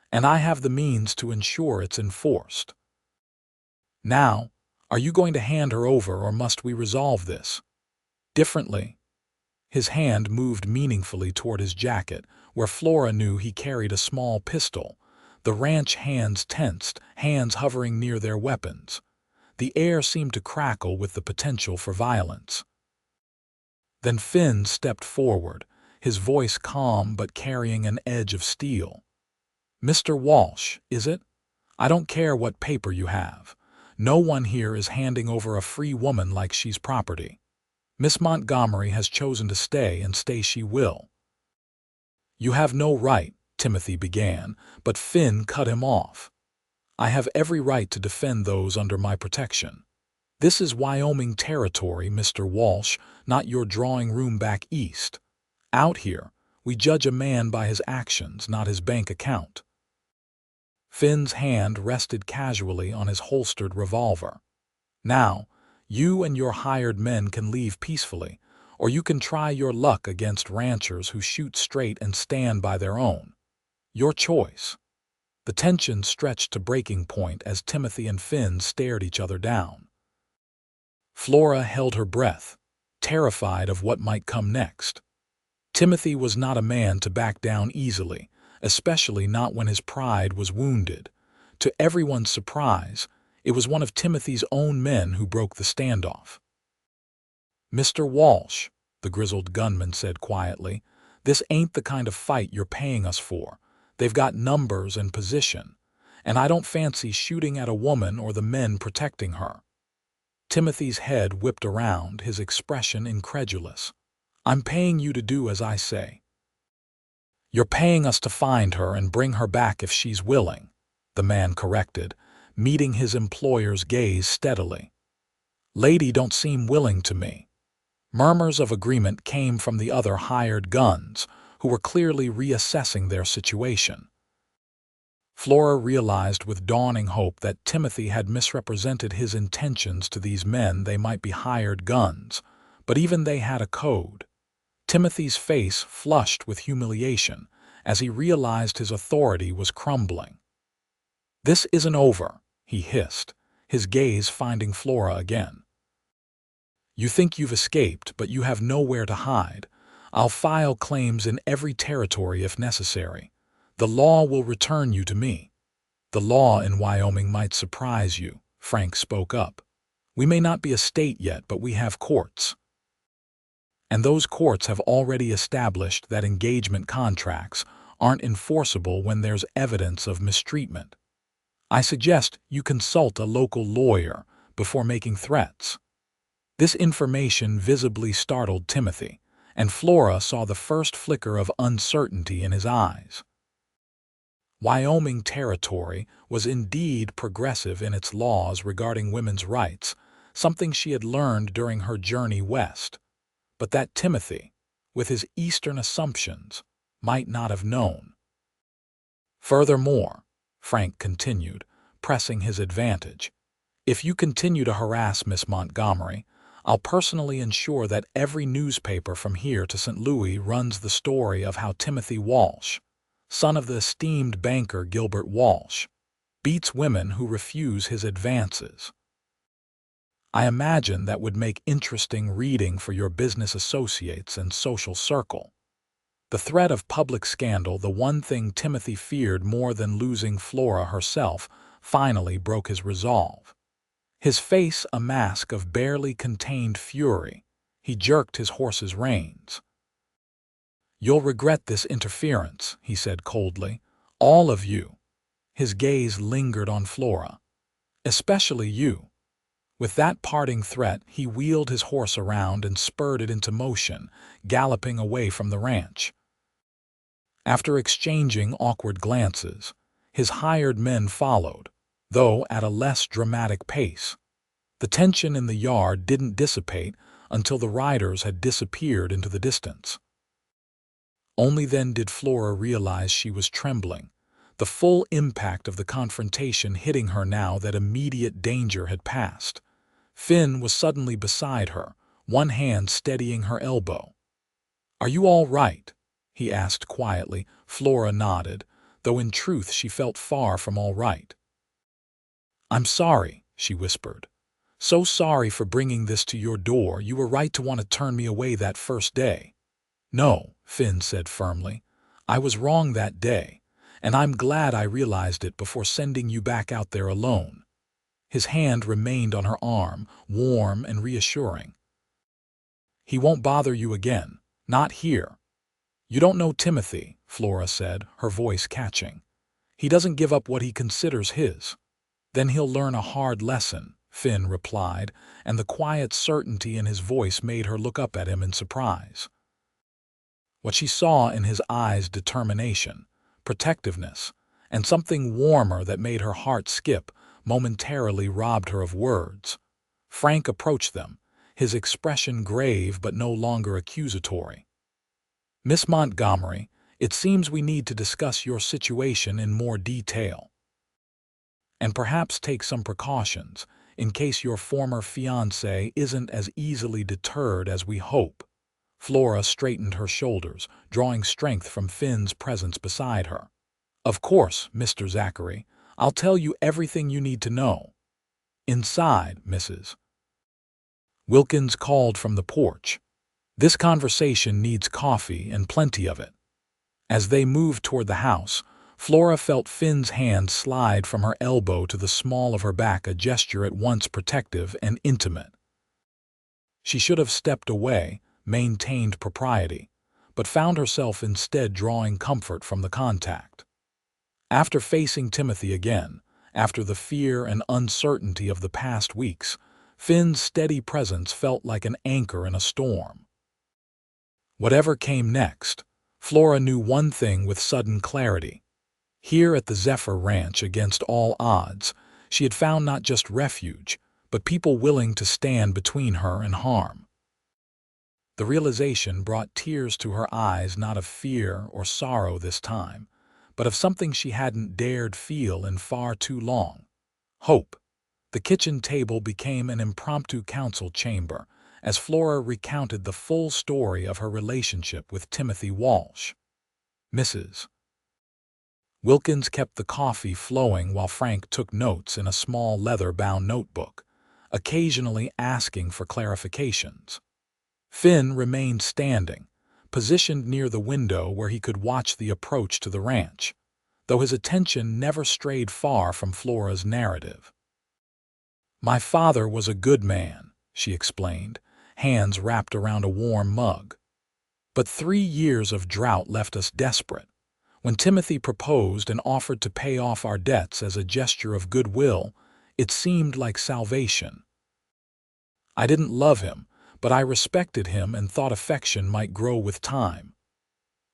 "and I have the means to ensure it's enforced. Now, are you going to hand her over, or must we resolve this differently?" His hand moved meaningfully toward his jacket, where Flora knew he carried a small pistol. The ranch hands tensed, hands hovering near their weapons. The air seemed to crackle with the potential for violence. Then Finn stepped forward, his voice calm but carrying an edge of steel. "Mr. Walsh, is it? I don't care what paper you have. No one here is handing over a free woman like she's property. Miss Montgomery has chosen to stay, and stay she will." "You have no right," Timothy began, but Finn cut him off. "I have every right to defend those under my protection. This is Wyoming territory, Mr. Walsh, not your drawing room back east. Out here, we judge a man by his actions, not his bank account." Finn's hand rested casually on his holstered revolver. "Now, you and your hired men can leave peacefully, or you can try your luck against ranchers who shoot straight and stand by their own. Your choice." The tension stretched to breaking point as Timothy and Finn stared each other down. Flora held her breath, terrified of what might come next. Timothy was not a man to back down easily, especially not when his pride was wounded. To everyone's surprise, it was one of Timothy's own men who broke the standoff. "Mr. Walsh," the grizzled gunman said quietly, "this ain't the kind of fight you're paying us for. They've got numbers and position, and I don't fancy shooting at a woman or the men protecting her." Timothy's head whipped around, his expression incredulous. "I'm paying you to do as I say." "You're paying us to find her and bring her back if she's willing," the man corrected, meeting his employer's gaze steadily. "Lady don't seem willing to me." Murmurs of agreement came from the other hired guns, who were clearly reassessing their situation. Flora realized with dawning hope that Timothy had misrepresented his intentions to these men. They might be hired guns, but even they had a code. Timothy's face flushed with humiliation as he realized his authority was crumbling. "This isn't over," he hissed, his gaze finding Flora again. "You think you've escaped, but you have nowhere to hide. I'll file claims in every territory if necessary. The law will return you to me." "The law in Wyoming might surprise you," Frank spoke up. "We may not be a state yet, but we have courts. And those courts have already established that engagement contracts aren't enforceable when there's evidence of mistreatment. I suggest you consult a local lawyer before making threats." This information visibly startled Timothy, and Flora saw the first flicker of uncertainty in his eyes. Wyoming territory was indeed progressive in its laws regarding women's rights, something she had learned during her journey west, but that Timothy, with his Eastern assumptions, might not have known. "Furthermore," Frank continued, pressing his advantage, "if you continue to harass Miss Montgomery, I'll personally ensure that every newspaper from here to St. Louis runs the story of how Timothy Walsh, son of the esteemed banker Gilbert Walsh, beats women who refuse his advances. I imagine that would make interesting reading for your business associates and social circle." The threat of public scandal, the one thing Timothy feared more than losing Flora herself, finally broke his resolve. His face a mask of barely contained fury, he jerked his horse's reins. "You'll regret this interference," he said coldly. "All of you." His gaze lingered on Flora. "Especially you." With that parting threat, he wheeled his horse around and spurred it into motion, galloping away from the ranch. After exchanging awkward glances, his hired men followed, though at a less dramatic pace. The tension in the yard didn't dissipate until the riders had disappeared into the distance. Only then did Flora realize she was trembling, the full impact of the confrontation hitting her now that immediate danger had passed. Finn was suddenly beside her, one hand steadying her elbow. "Are you all right?" he asked quietly. Flora nodded, though in truth she felt far from all right. "I'm sorry," she whispered. "So sorry for bringing this to your door. You were right to want to turn me away that first day." "No," Finn said firmly. "I was wrong that day, and I'm glad I realized it before sending you back out there alone." His hand remained on her arm, warm and reassuring. "He won't bother you again. Not here." "You don't know Timothy," Flora said, her voice catching. "He doesn't give up what he considers his." "Then he'll learn a hard lesson," Finn replied, and the quiet certainty in his voice made her look up at him in surprise. What she saw in his eyes, determination, protectiveness, and something warmer that made her heart skip, momentarily robbed her of words. Frank approached them, his expression grave but no longer accusatory. "Miss Montgomery, it seems we need to discuss your situation in more detail. And perhaps take some precautions, in case your former fiancé isn't as easily deterred as we hope." Flora straightened her shoulders, drawing strength from Finn's presence beside her. "Of course, Mr. Zachary. I'll tell you everything you need to know." "Inside, Mrs. Wilkins called from the porch. "This conversation needs coffee and plenty of it." As they moved toward the house, Flora felt Finn's hand slide from her elbow to the small of her back, a gesture at once protective and intimate. She should have stepped away, maintained propriety, but found herself instead drawing comfort from the contact. After facing Timothy again, after the fear and uncertainty of the past weeks, Finn's steady presence felt like an anchor in a storm. Whatever came next, Flora knew one thing with sudden clarity. Here at the Zephyr Ranch, against all odds, she had found not just refuge, but people willing to stand between her and harm. The realization brought tears to her eyes, not of fear or sorrow this time, but of something she hadn't dared feel in far too long: hope. The kitchen table became an impromptu council chamber as Flora recounted the full story of her relationship with Timothy Walsh. Mrs. Wilkins kept the coffee flowing while Frank took notes in a small leather-bound notebook, occasionally asking for clarifications. Finn remained standing, positioned near the window where he could watch the approach to the ranch, though his attention never strayed far from Flora's narrative. "My father was a good man," she explained, hands wrapped around a warm mug. "But 3 years of drought left us desperate. When Timothy proposed and offered to pay off our debts as a gesture of goodwill, it seemed like salvation. I didn't love him, but I respected him and thought affection might grow with time."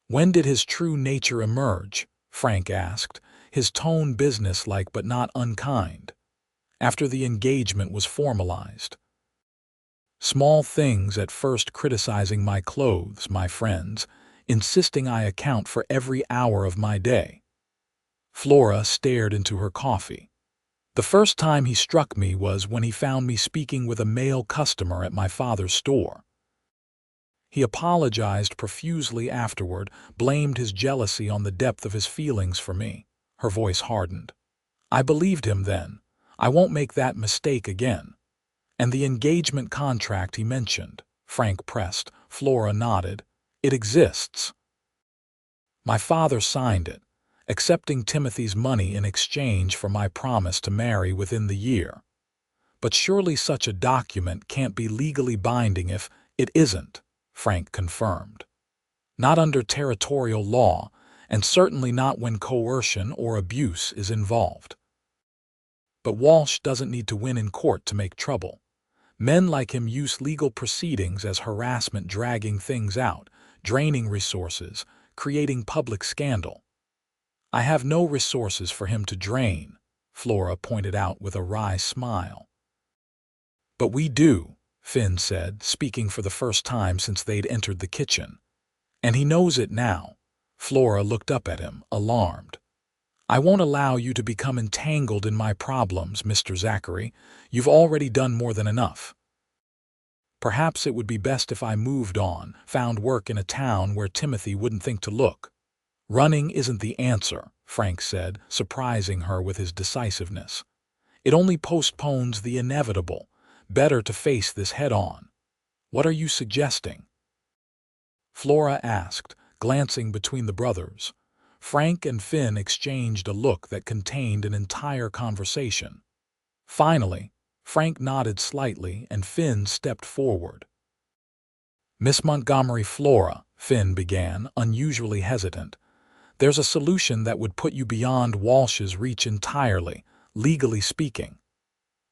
"When did his true nature emerge?" Frank asked, his tone businesslike but not unkind. "After the engagement was formalized." "Small things at first, criticizing my clothes, my friends, insisting I account for every hour of my day." Flora stared into her coffee. "The first time he struck me was when he found me speaking with a male customer at my father's store. He apologized profusely afterward, blamed his jealousy on the depth of his feelings for me." Her voice hardened. "I believed him then. I won't make that mistake again." "And the engagement contract he mentioned," Frank pressed. Flora nodded. "It exists. My father signed it, accepting Timothy's money in exchange for my promise to marry within the year." "But surely such a document can't be legally binding if—" "It isn't," Frank confirmed. "Not under territorial law, and certainly not when coercion or abuse is involved. But Walsh doesn't need to win in court to make trouble. Men like him use legal proceedings as harassment, dragging things out, draining resources, creating public scandal." "I have no resources for him to drain," Flora pointed out with a wry smile. "But we do," Finn said, speaking for the first time since they'd entered the kitchen. "And he knows it now." Flora looked up at him, alarmed. "I won't allow you to become entangled in my problems, Mr. Zachary. You've already done more than enough. Perhaps it would be best if I moved on, found work in a town where Timothy wouldn't think to look." "Running isn't the answer," Frank said, surprising her with his decisiveness. "It only postpones the inevitable. Better to face this head-on." "What are you suggesting?" Flora asked, glancing between the brothers. Frank and Finn exchanged a look that contained an entire conversation. Finally, Frank nodded slightly and Finn stepped forward. "Miss Montgomery, Flora," Finn began, unusually hesitant, "there's a solution that would put you beyond Walsh's reach entirely, legally speaking."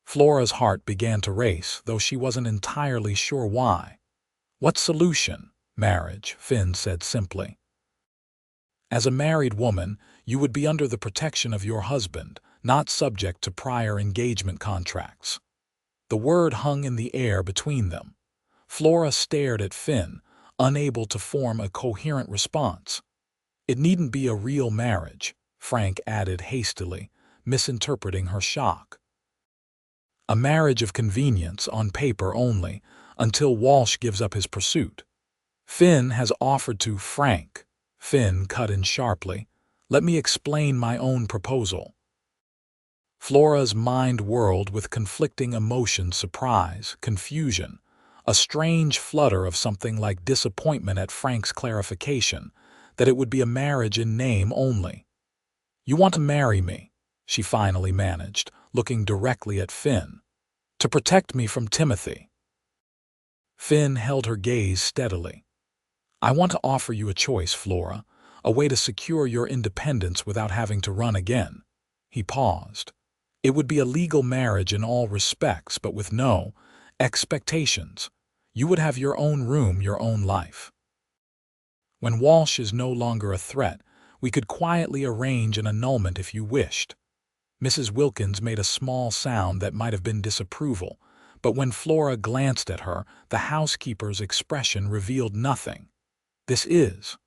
Flora's heart began to race, though she wasn't entirely sure why. "What solution?" "Marriage," Finn said simply. "As a married woman, you would be under the protection of your husband, not subject to prior engagement contracts." The word hung in the air between them. Flora stared at Finn, unable to form a coherent response. "It needn't be a real marriage," Frank added hastily, misinterpreting her shock. "A marriage of convenience, on paper only, until Walsh gives up his pursuit. Finn has offered to—" "Frank," Finn cut in sharply, "let me explain my own proposal." Flora's mind whirled with conflicting emotions: surprise, confusion, a strange flutter of something like disappointment at Frank's clarification that it would be a marriage in name only. "You want to marry me," she finally managed, looking directly at Finn. "To protect me from Timothy." Finn held her gaze steadily. "I want to offer you a choice, Flora, a way to secure your independence without having to run again." He paused. "It would be a legal marriage in all respects, but with no expectations. You would have your own room, your own life. When Walsh is no longer a threat, we could quietly arrange an annulment if you wished." Mrs. Wilkins made a small sound that might have been disapproval, but when Flora glanced at her, the housekeeper's expression revealed nothing. "This is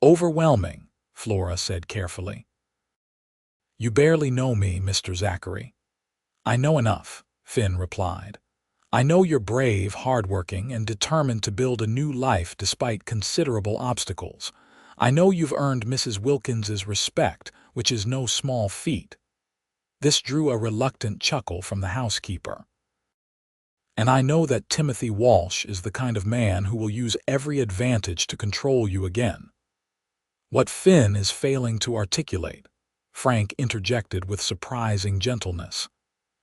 overwhelming," Flora said carefully. "You barely know me, Mr. Zachary." "I know enough," Finn replied. "I know you're brave, hardworking, and determined to build a new life despite considerable obstacles. I know you've earned Mrs. Wilkins's respect, which is no small feat." This drew a reluctant chuckle from the housekeeper. "And I know that Timothy Walsh is the kind of man who will use every advantage to control you again." "What Finn is failing to articulate," Frank interjected with surprising gentleness,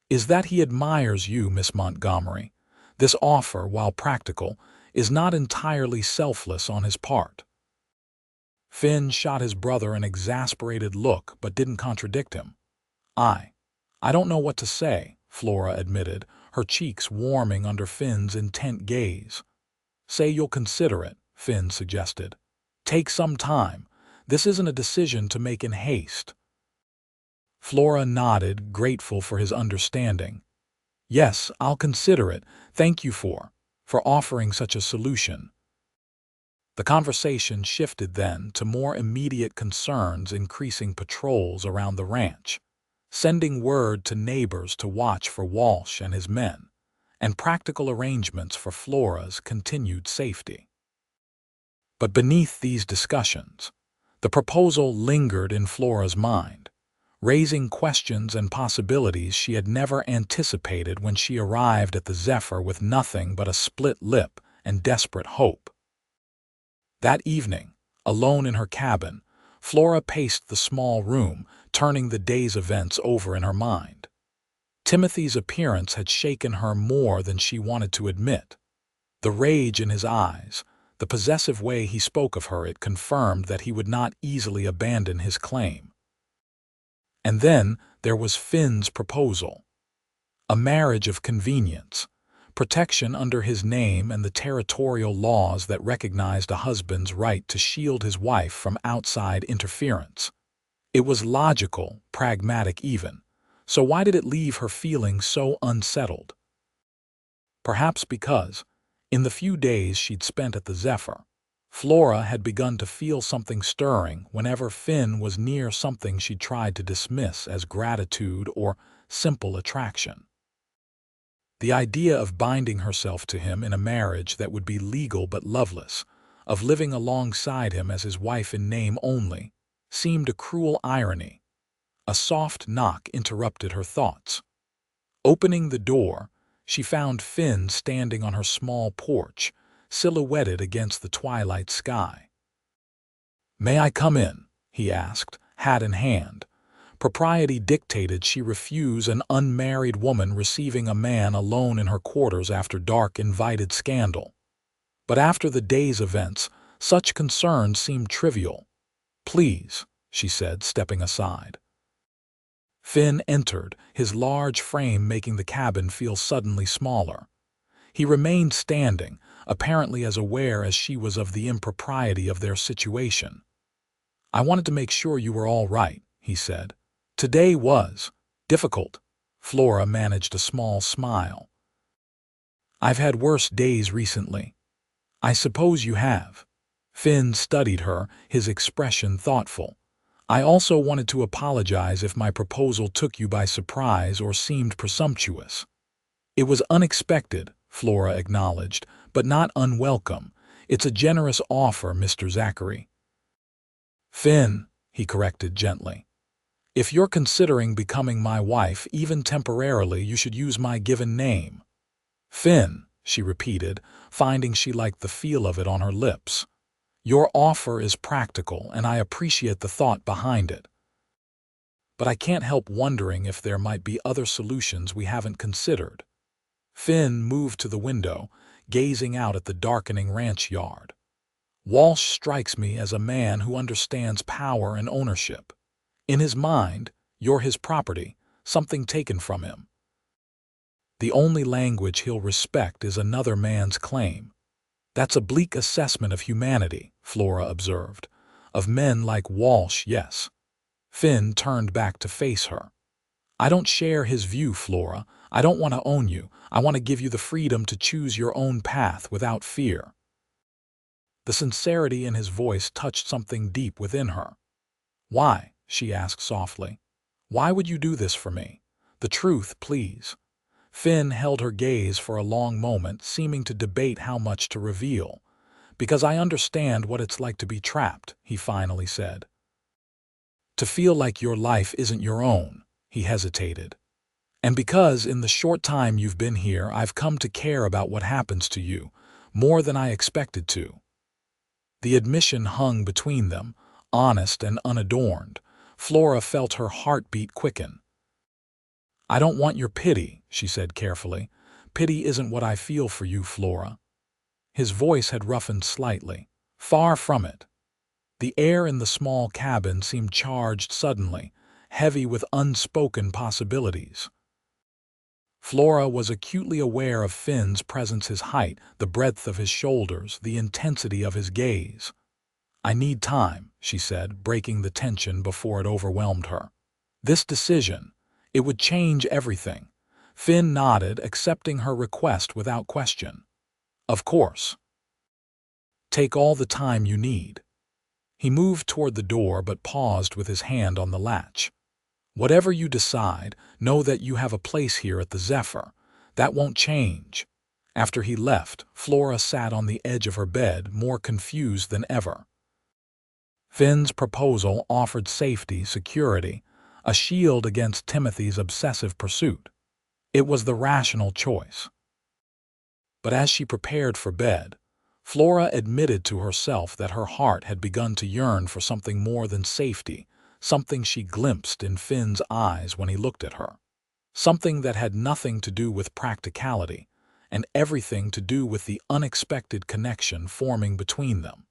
"is that he admires you, Miss Montgomery. This offer, while practical, is not entirely selfless on his part." Finn shot his brother an exasperated look but didn't contradict him. I don't know what to say," Flora admitted, her cheeks warming under Finn's intent gaze. "Say you'll consider it," Finn suggested. "Take some time. This isn't a decision to make in haste." Flora nodded, grateful for his understanding. "Yes, I'll consider it. Thank you for offering such a solution." The conversation shifted then to more immediate concerns, increasing patrols around the ranch, sending word to neighbors to watch for Walsh and his men, and practical arrangements for Flora's continued safety. But beneath these discussions, the proposal lingered in Flora's mind, raising questions and possibilities she had never anticipated when she arrived at the Zephyr with nothing but a split lip and desperate hope. That evening, alone in her cabin, Flora paced the small room, turning the day's events over in her mind. Timothy's appearance had shaken her more than she wanted to admit. The rage in his eyes, the possessive way he spoke of her, it confirmed that he would not easily abandon his claim. And then there was Finn's proposal. A marriage of convenience, protection under his name, and the territorial laws that recognized a husband's right to shield his wife from outside interference. It was logical, pragmatic even, so why did it leave her feeling so unsettled? Perhaps because, in the few days she'd spent at the Zephyr, Flora had begun to feel something stirring whenever Finn was near, something she'd tried to dismiss as gratitude or simple attraction. The idea of binding herself to him in a marriage that would be legal but loveless, of living alongside him as his wife in name only, seemed a cruel irony. A soft knock interrupted her thoughts. Opening the door, she found Finn standing on her small porch, silhouetted against the twilight sky. "May I come in?" he asked, hat in hand. Propriety dictated she refuse an unmarried woman receiving a man alone in her quarters after dark invited scandal. But after the day's events, such concerns seemed trivial. "Please," she said, stepping aside. Finn entered, his large frame making the cabin feel suddenly smaller. He remained standing, apparently as aware as she was of the impropriety of their situation. "I wanted to make sure you were all right," he said. "Today was difficult." Flora managed a small smile. "I've had worse days recently." "I suppose you have." Finn studied her, his expression thoughtful. "I also wanted to apologize if my proposal took you by surprise or seemed presumptuous." "It was unexpected," Flora acknowledged, "but not unwelcome. It's a generous offer, Mr. Zachary." "Finn," he corrected gently. "If you're considering becoming my wife, even temporarily, you should use my given name." "Finn," she repeated, finding she liked the feel of it on her lips. "Your offer is practical, and I appreciate the thought behind it. But I can't help wondering if there might be other solutions we haven't considered." Finn moved to the window, gazing out at the darkening ranch yard. "Walsh strikes me as a man who understands power and ownership. In his mind, you're his property, something taken from him. The only language he'll respect is another man's claim." "That's a bleak assessment of humanity," Flora observed. "Of men like Walsh, yes." Finn turned back to face her. "I don't share his view, Flora. I don't want to own you. I want to give you the freedom to choose your own path without fear." The sincerity in his voice touched something deep within her. "Why?" she asked softly. "Why would you do this for me? The truth, please." Finn held her gaze for a long moment, seeming to debate how much to reveal. "Because I understand what it's like to be trapped," he finally said. "To feel like your life isn't your own," he hesitated. "And because in the short time you've been here, I've come to care about what happens to you, more than I expected to." The admission hung between them, honest and unadorned. Flora felt her heartbeat quicken. "I don't want your pity," she said carefully. "Pity isn't what I feel for you, Flora." His voice had roughened slightly. "Far from it." The air in the small cabin seemed charged suddenly, heavy with unspoken possibilities. Flora was acutely aware of Finn's presence, his height, the breadth of his shoulders, the intensity of his gaze. "I need time," she said, breaking the tension before it overwhelmed her. This decision, it would change everything. Finn nodded, accepting her request without question. "Of course. Take all the time you need." He moved toward the door but paused with his hand on the latch. "Whatever you decide, know that you have a place here at the Zephyr. That won't change." After he left, Flora sat on the edge of her bed, more confused than ever. Finn's proposal offered safety, security, a shield against Timothy's obsessive pursuit. It was the rational choice. But as she prepared for bed, Flora admitted to herself that her heart had begun to yearn for something more than safety, something she glimpsed in Finn's eyes when he looked at her. Something that had nothing to do with practicality, and everything to do with the unexpected connection forming between them.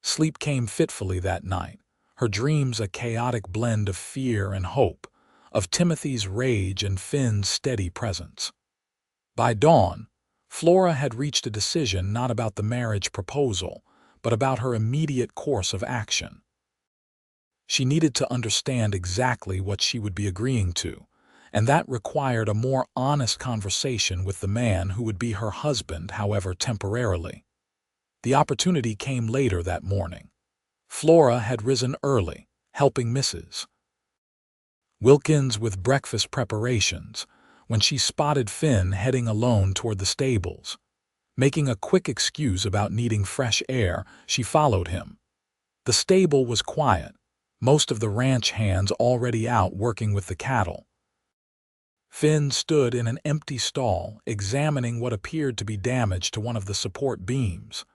Sleep came fitfully that night, her dreams a chaotic blend of fear and hope, of Timothy's rage and Finn's steady presence. By dawn, Flora had reached a decision not about the marriage proposal, but about her immediate course of action. She needed to understand exactly what she would be agreeing to, and that required a more honest conversation with the man who would be her husband, however temporarily. The opportunity came later that morning. Flora had risen early, helping Mrs. Wilkins with breakfast preparations, when she spotted Finn heading alone toward the stables. Making a quick excuse about needing fresh air, she followed him. The stable was quiet, most of the ranch hands already out working with the cattle. Finn stood in an empty stall, examining what appeared to be damage to one of the support beams.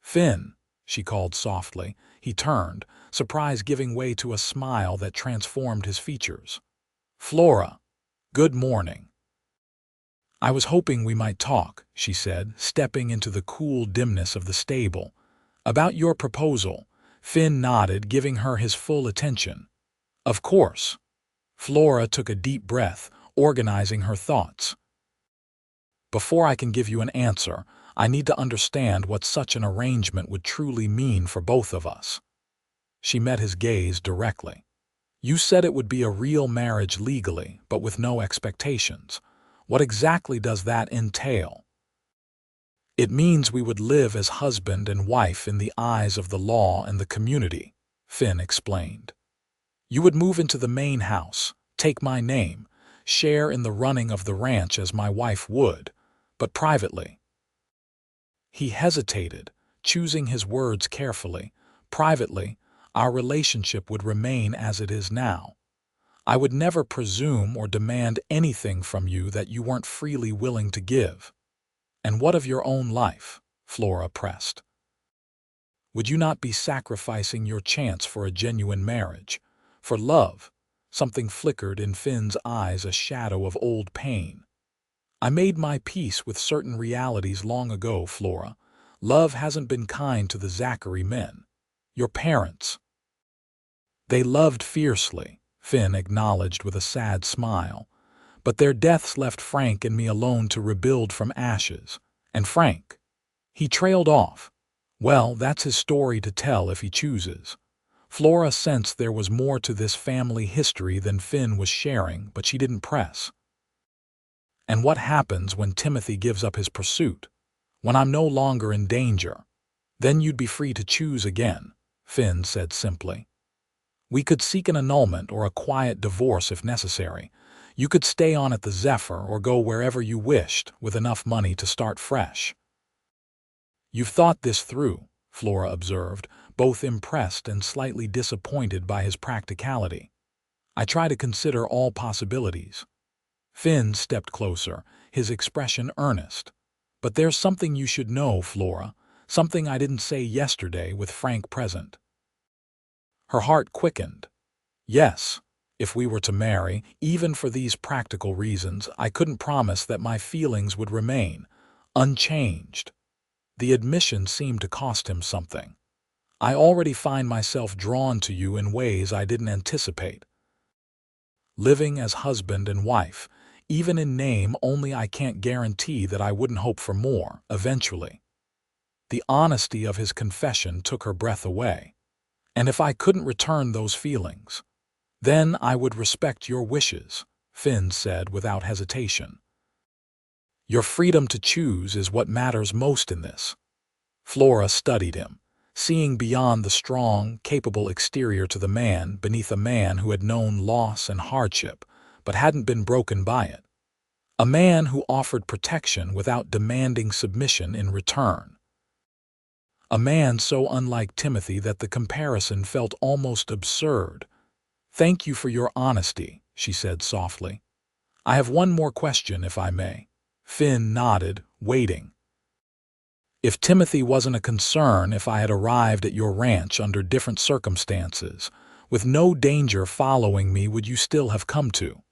"Finn," she called softly. He turned, surprise giving way to a smile that transformed his features. "Flora, good morning." "I was hoping we might talk," she said, stepping into the cool dimness of the stable. "About your proposal." Finn nodded, giving her his full attention. "Of course." Flora took a deep breath, organizing her thoughts. "Before I can give you an answer, I need to understand what such an arrangement would truly mean for both of us." She met his gaze directly. "You said it would be a real marriage legally, but with no expectations. What exactly does that entail?" "It means we would live as husband and wife in the eyes of the law and the community," Finn explained. "You would move into the main house, take my name, share in the running of the ranch as my wife would, but privately." He hesitated, choosing his words carefully. "Privately, our relationship would remain as it is now. I would never presume or demand anything from you that you weren't freely willing to give." "And what of your own life?" Flora pressed. "Would you not be sacrificing your chance for a genuine marriage? For love?" Something flickered in Finn's eyes, a shadow of old pain. I made my peace with certain realities long ago, Flora. Love hasn't been kind to the Zachary men. Your parents. They loved fiercely, Finn acknowledged with a sad smile. But their deaths left Frank and me alone to rebuild from ashes. And Frank? He trailed off. Well, that's his story to tell if he chooses. Flora sensed there was more to this family history than Finn was sharing, but she didn't press. And what happens when Timothy gives up his pursuit? When I'm no longer in danger? Then you'd be free to choose again, Finn said simply. We could seek an annulment or a quiet divorce if necessary. You could stay on at the Zephyr or go wherever you wished with enough money to start fresh. You've thought this through, Flora observed, both impressed and slightly disappointed by his practicality. I try to consider all possibilities. Finn stepped closer, his expression earnest. But there's something you should know, Flora, something I didn't say yesterday with Frank present. Her heart quickened. Yes, if we were to marry, even for these practical reasons, I couldn't promise that my feelings would remain unchanged. The admission seemed to cost him something. I already find myself drawn to you in ways I didn't anticipate. Living as husband and wife, even in name, only I can't guarantee that I wouldn't hope for more, eventually. The honesty of his confession took her breath away. And if I couldn't return those feelings, then I would respect your wishes, Finn said without hesitation. Your freedom to choose is what matters most in this. Flora studied him, seeing beyond the strong, capable exterior to the man beneath a man who had known loss and hardship, but hadn't been broken by it. A man who offered protection without demanding submission in return. A man so unlike Timothy that the comparison felt almost absurd. Thank you for your honesty, she said softly. I have one more question, if I may. Finn nodded, waiting. If Timothy wasn't a concern, if I had arrived at your ranch under different circumstances, with no danger following me, would you still have come to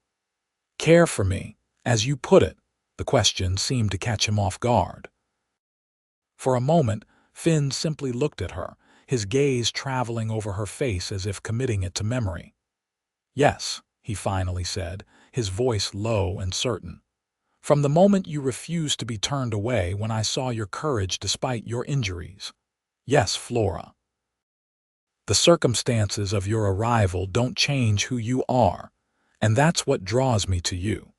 care for me, as you put it? The question seemed to catch him off guard. For a moment, Finn simply looked at her, his gaze traveling over her face as if committing it to memory. Yes, he finally said, his voice low and certain. From the moment you refused to be turned away when I saw your courage despite your injuries. Yes, Flora. The circumstances of your arrival don't change who you are, and that's what draws me to you.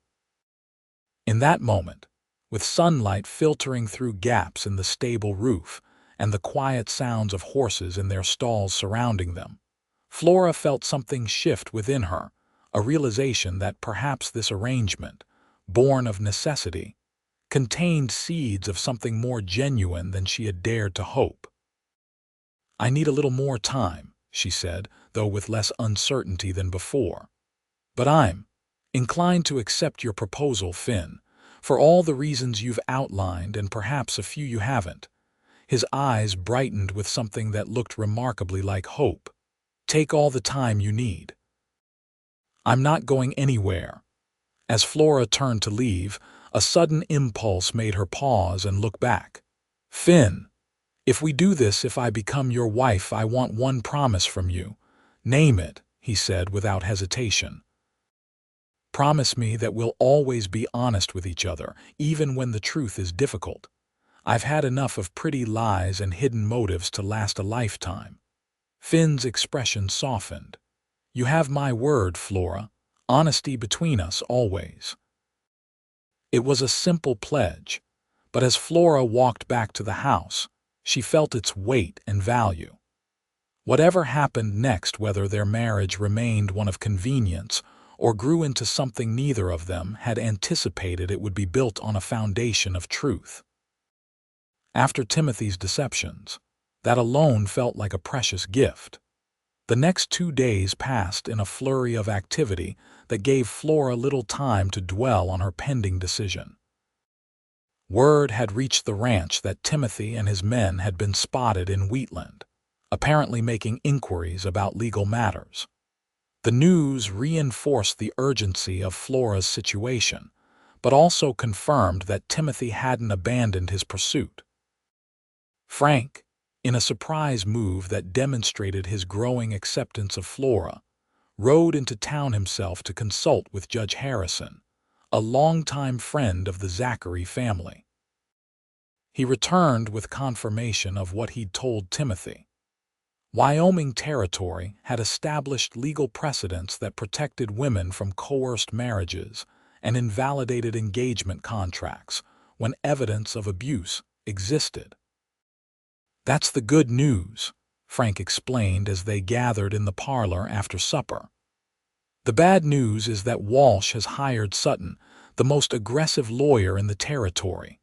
In that moment, with sunlight filtering through gaps in the stable roof and the quiet sounds of horses in their stalls surrounding them, Flora felt something shift within her, a realization that perhaps this arrangement, born of necessity, contained seeds of something more genuine than she had dared to hope. I need a little more time, she said, though with less uncertainty than before. But I'm inclined to accept your proposal, Finn, for all the reasons you've outlined and perhaps a few you haven't. His eyes brightened with something that looked remarkably like hope. Take all the time you need. I'm not going anywhere. As Flora turned to leave, a sudden impulse made her pause and look back. Finn, if we do this, if I become your wife, I want one promise from you. Name it, he said without hesitation. Promise me that we'll always be honest with each other, even when the truth is difficult. I've had enough of pretty lies and hidden motives to last a lifetime. Finn's expression softened. You have my word, Flora. Honesty between us always. It was a simple pledge, but as Flora walked back to the house, she felt its weight and value. Whatever happened next, whether their marriage remained one of convenience or grew into something neither of them had anticipated, it would be built on a foundation of truth. After Timothy's deceptions, that alone felt like a precious gift. The next 2 days passed in a flurry of activity that gave Flora little time to dwell on her pending decision. Word had reached the ranch that Timothy and his men had been spotted in Wheatland, apparently making inquiries about legal matters. The news reinforced the urgency of Flora's situation, but also confirmed that Timothy hadn't abandoned his pursuit. Frank, in a surprise move that demonstrated his growing acceptance of Flora, rode into town himself to consult with Judge Harrison, a longtime friend of the Zachary family. He returned with confirmation of what he'd told Timothy. Wyoming territory had established legal precedents that protected women from coerced marriages and invalidated engagement contracts when evidence of abuse existed. "That's the good news," Frank explained as they gathered in the parlor after supper. "The bad news is that Walsh has hired Sutton, the most aggressive lawyer in the territory.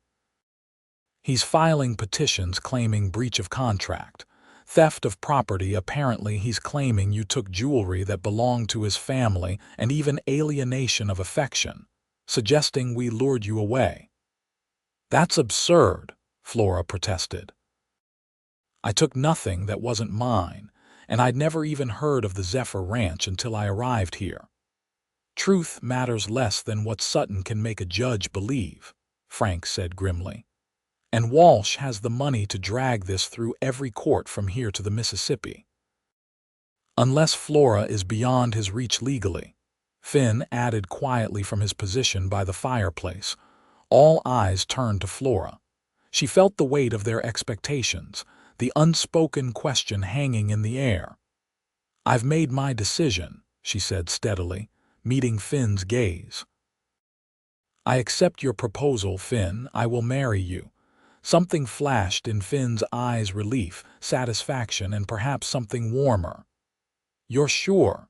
He's filing petitions claiming breach of contract, theft of property. Apparently he's claiming you took jewelry that belonged to his family, and even alienation of affection, suggesting we lured you away." "That's absurd," Flora protested. "I took nothing that wasn't mine, and I'd never even heard of the Zephyr Ranch until I arrived here." "Truth matters less than what Sutton can make a judge believe," Frank said grimly. "And Walsh has the money to drag this through every court from here to the Mississippi." "Unless Flora is beyond his reach legally," Finn added quietly from his position by the fireplace. All eyes turned to Flora. She felt the weight of their expectations, the unspoken question hanging in the air. "I've made my decision," she said steadily, meeting Finn's gaze. "I accept your proposal, Finn. I will marry you." Something flashed in Finn's eyes: relief, satisfaction, and perhaps something warmer. "You're sure?"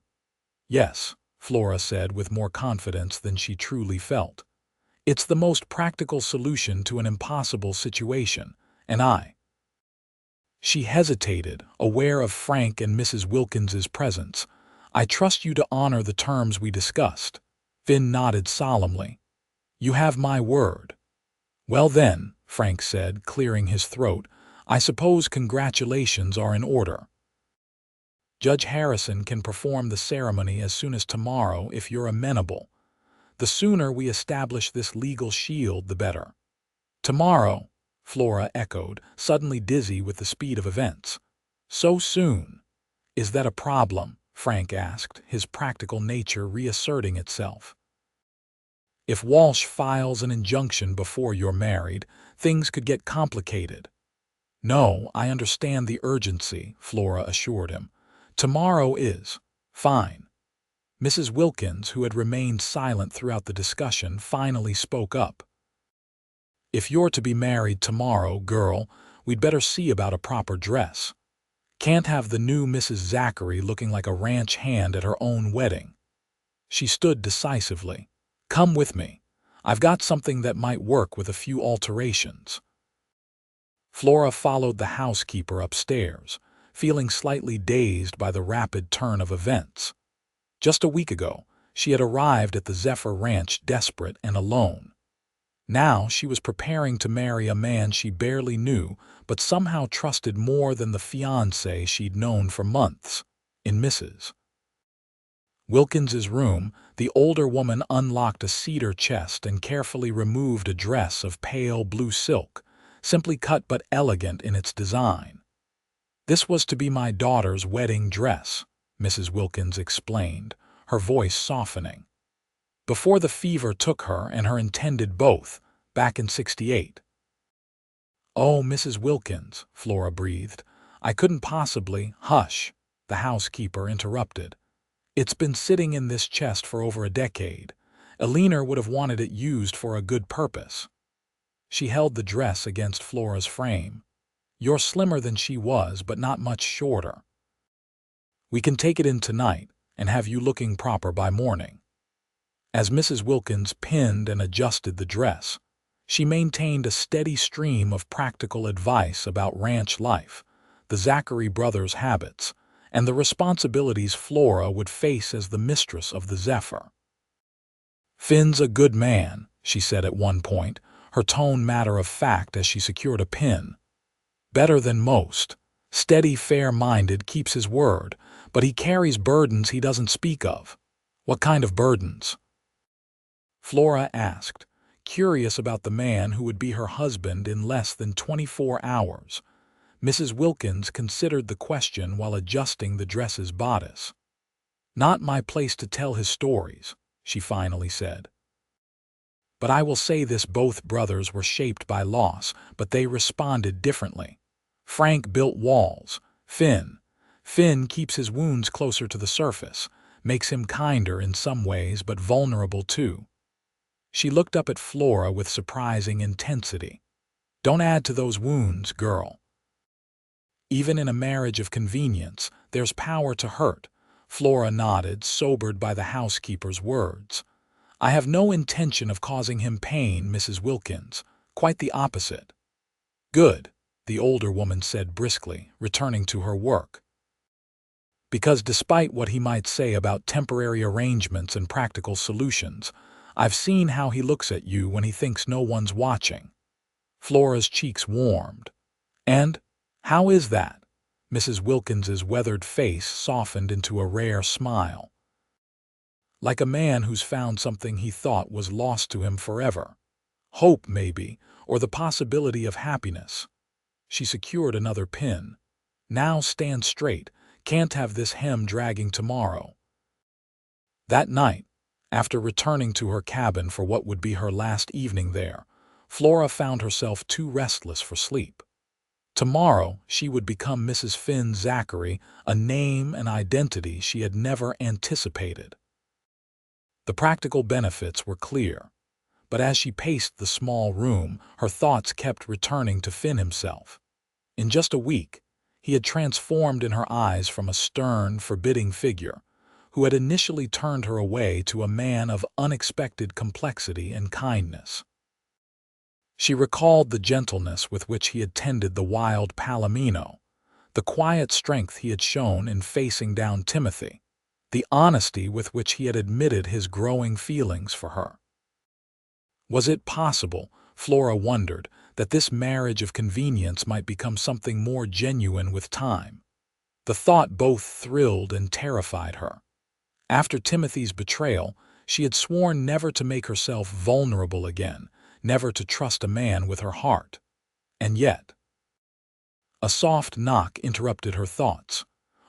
"Yes," Flora said with more confidence than she truly felt. "It's the most practical solution to an impossible situation, and She hesitated, aware of Frank and Mrs. Wilkins's presence. "I trust you to honor the terms we discussed." Finn nodded solemnly. "You have my word." "Well then," Frank said, clearing his throat, "I suppose congratulations are in order. Judge Harrison can perform the ceremony as soon as tomorrow if you're amenable. The sooner we establish this legal shield, the better." "Tomorrow," Flora echoed, suddenly dizzy with the speed of events. "So soon?" "Is that a problem?" Frank asked, his practical nature reasserting itself. "If Walsh files an injunction before you're married, things could get complicated." "No, I understand the urgency," Flora assured him. "Tomorrow is fine." Mrs. Wilkins, who had remained silent throughout the discussion, finally spoke up. "If you're to be married tomorrow, girl, we'd better see about a proper dress. Can't have the new Mrs. Zachary looking like a ranch hand at her own wedding." She stood decisively. "Come with me. I've got something that might work with a few alterations." Flora followed the housekeeper upstairs, feeling slightly dazed by the rapid turn of events. Just a week ago, she had arrived at the Zephyr Ranch desperate and alone. Now she was preparing to marry a man she barely knew but somehow trusted more than the fiancé she'd known for months. In Mrs. Wilkins's room, the older woman unlocked a cedar chest and carefully removed a dress of pale blue silk, simply cut but elegant in its design. "This was to be my daughter's wedding dress," Mrs. Wilkins explained, her voice softening. "Before the fever took her and her intended both, back in '68. "Oh, Mrs. Wilkins," Flora breathed. "I couldn't possibly—" "Hush," the housekeeper interrupted. "It's been sitting in this chest for over a decade. Eleanor would have wanted it used for a good purpose." She held the dress against Flora's frame. "You're slimmer than she was, but not much shorter. We can take it in tonight and have you looking proper by morning." As Mrs. Wilkins pinned and adjusted the dress, she maintained a steady stream of practical advice about ranch life, the Zachary brothers' habits, and the responsibilities Flora would face as the mistress of the Zephyr. "Finn's a good man," she said at one point, her tone matter-of-fact as she secured a pin. "Better than most. Steady, fair-minded, keeps his word, but he carries burdens he doesn't speak of." "What kind of burdens?" Flora asked, curious about the man who would be her husband in less than 24 hours. Mrs. Wilkins considered the question while adjusting the dress's bodice. "Not my place to tell his stories," she finally said. "But I will say this: both brothers were shaped by loss, but they responded differently. Frank built walls. Finn keeps his wounds closer to the surface, makes him kinder in some ways but vulnerable too." She looked up at Flora with surprising intensity. "Don't add to those wounds, girl. Even in a marriage of convenience, there's power to hurt." Flora nodded, sobered by the housekeeper's words. "I have no intention of causing him pain, Mrs. Wilkins. Quite the opposite." "Good," the older woman said briskly, returning to her work. "Because despite what he might say about temporary arrangements and practical solutions, I've seen how he looks at you when he thinks no one's watching." Flora's cheeks warmed. "And how is that?" Mrs. Wilkins's weathered face softened into a rare smile. "Like a man who's found something he thought was lost to him forever. Hope, maybe, or the possibility of happiness." She secured another pin. "Now stand straight. Can't have this hem dragging tomorrow." That night, after returning to her cabin for what would be her last evening there, Flora found herself too restless for sleep. Tomorrow she would become Mrs. Finn Zachary, a name and identity she had never anticipated. The practical benefits were clear, but as she paced the small room, her thoughts kept returning to Finn himself. In just a week, he had transformed in her eyes from a stern, forbidding figure, who had initially turned her away, to a man of unexpected complexity and kindness. She recalled the gentleness with which he had tended the wild palomino, the quiet strength he had shown in facing down Timothy, the honesty with which he had admitted his growing feelings for her. Was it possible, Flora wondered, that this marriage of convenience might become something more genuine with time? The thought both thrilled and terrified her. After Timothy's betrayal, she had sworn never to make herself vulnerable again, never to trust a man with her heart. And yet, a soft knock interrupted her thoughts.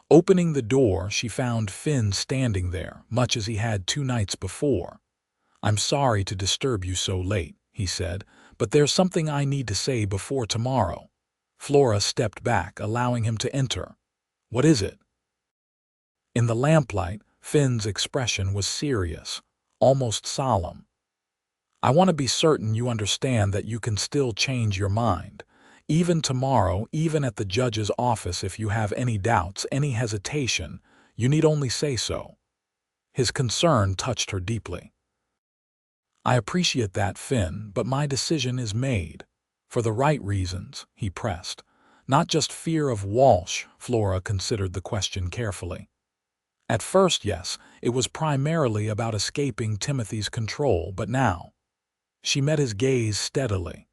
Opening the door, she found Finn standing there, much as he had 2 nights before. "I'm sorry to disturb you so late," he said, "but there's something I need to say before tomorrow." Flora stepped back, allowing him to enter. "What is it?" In the lamplight, Finn's expression was serious, almost solemn. "I want to be certain you understand that you can still change your mind. Even tomorrow, even at the judge's office, if you have any doubts, any hesitation, you need only say so." His concern touched her deeply. "I appreciate that, Finn, but my decision is made. For the right reasons," he pressed. "Not just fear of Walsh." Flora considered the question carefully. "At first, yes, it was primarily about escaping Timothy's control, but now—" She met his gaze steadily.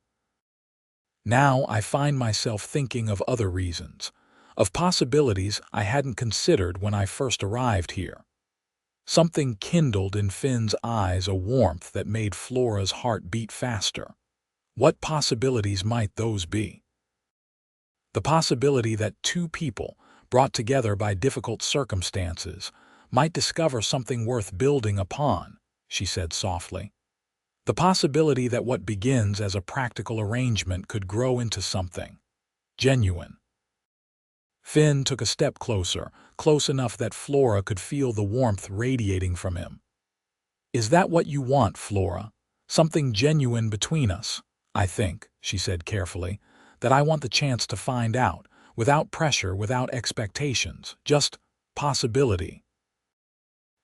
"Now I find myself thinking of other reasons, of possibilities I hadn't considered when I first arrived here." Something kindled in Finn's eyes, a warmth that made Flora's heart beat faster. What possibilities might those be? The possibility that 2 people, brought together by difficult circumstances, might discover something worth building upon, she said softly. The possibility that what begins as a practical arrangement could grow into something genuine. Finn took a step closer, close enough that Flora could feel the warmth radiating from him. "Is that what you want, Flora? Something genuine between us?" "I think," she said carefully, "that I want the chance to find out, without pressure, without expectations, just possibility."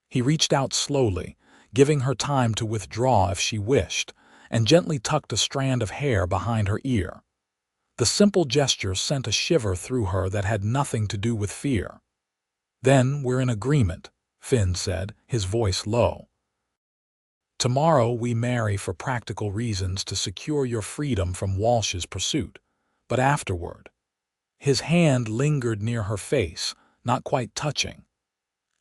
He reached out slowly, giving her time to withdraw if she wished, and gently tucked a strand of hair behind her ear. The simple gesture sent a shiver through her that had nothing to do with fear. "Then we're in agreement," Finn said, his voice low. "Tomorrow we marry for practical reasons to secure your freedom from Walsh's pursuit. But afterward—" His hand lingered near her face, not quite touching.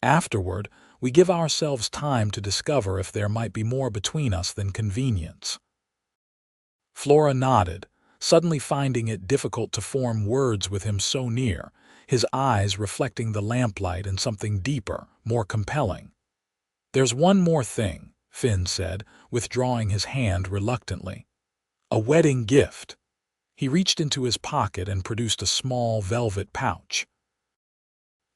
"Afterward, we give ourselves time to discover if there might be more between us than convenience." Flora nodded, suddenly finding it difficult to form words with him so near, his eyes reflecting the lamplight and something deeper, more compelling. "There's one more thing," Finn said, withdrawing his hand reluctantly. "A wedding gift." He reached into his pocket and produced a small velvet pouch.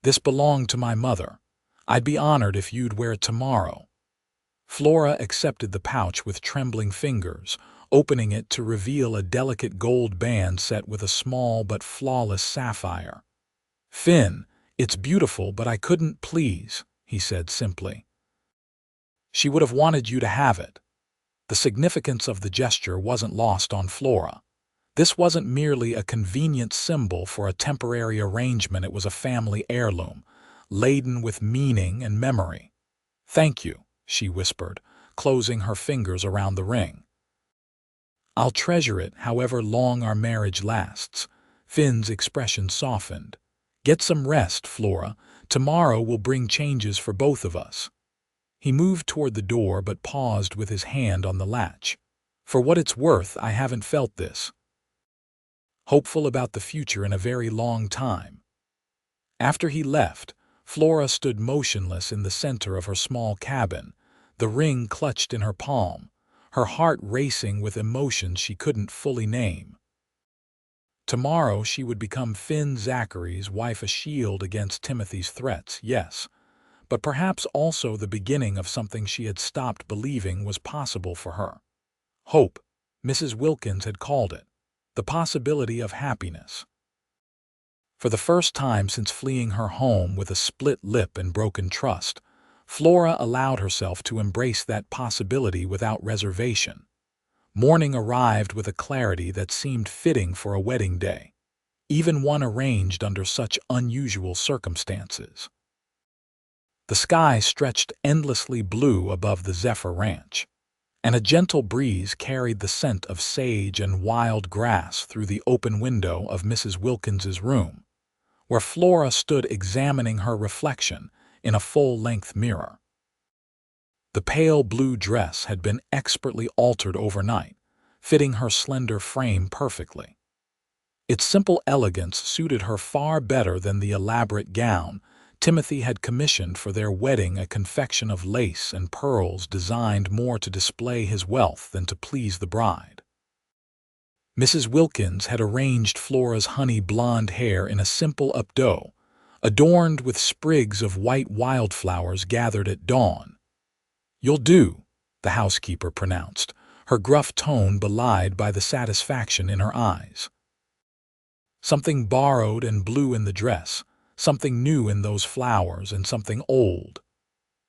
"This belonged to my mother. I'd be honored if you'd wear it tomorrow." Flora accepted the pouch with trembling fingers, opening it to reveal a delicate gold band set with a small but flawless sapphire. "Finn, it's beautiful, but I couldn't please," he said simply. "She would have wanted you to have it." The significance of the gesture wasn't lost on Flora. This wasn't merely a convenient symbol for a temporary arrangement, it was a family heirloom, laden with meaning and memory. "Thank you," she whispered, closing her fingers around the ring. "I'll treasure it however long our marriage lasts." Finn's expression softened. "Get some rest, Flora. Tomorrow will bring changes for both of us." He moved toward the door but paused with his hand on the latch. "For what it's worth, I haven't felt this hopeful about the future in a very long time." After he left, Flora stood motionless in the center of her small cabin, the ring clutched in her palm, her heart racing with emotions she couldn't fully name. Tomorrow she would become Finn Zachary's wife, a shield against Timothy's threats, yes, but perhaps also the beginning of something she had stopped believing was possible for her. Hope, Mrs. Wilkins had called it, the possibility of happiness. For the first time since fleeing her home with a split lip and broken trust, Flora allowed herself to embrace that possibility without reservation. Morning arrived with a clarity that seemed fitting for a wedding day, even one arranged under such unusual circumstances. The sky stretched endlessly blue above the Zephyr Ranch, and a gentle breeze carried the scent of sage and wild grass through the open window of Mrs. Wilkins's room, where Flora stood examining her reflection in a full-length mirror. The pale blue dress had been expertly altered overnight, fitting her slender frame perfectly. Its simple elegance suited her far better than the elaborate gown Timothy had commissioned for their wedding, a confection of lace and pearls designed more to display his wealth than to please the bride. Mrs. Wilkins had arranged Flora's honey blonde hair in a simple updo, adorned with sprigs of white wildflowers gathered at dawn. "You'll do," the housekeeper pronounced, her gruff tone belied by the satisfaction in her eyes. Something borrowed and blue in the dress, something new in those flowers, and something old.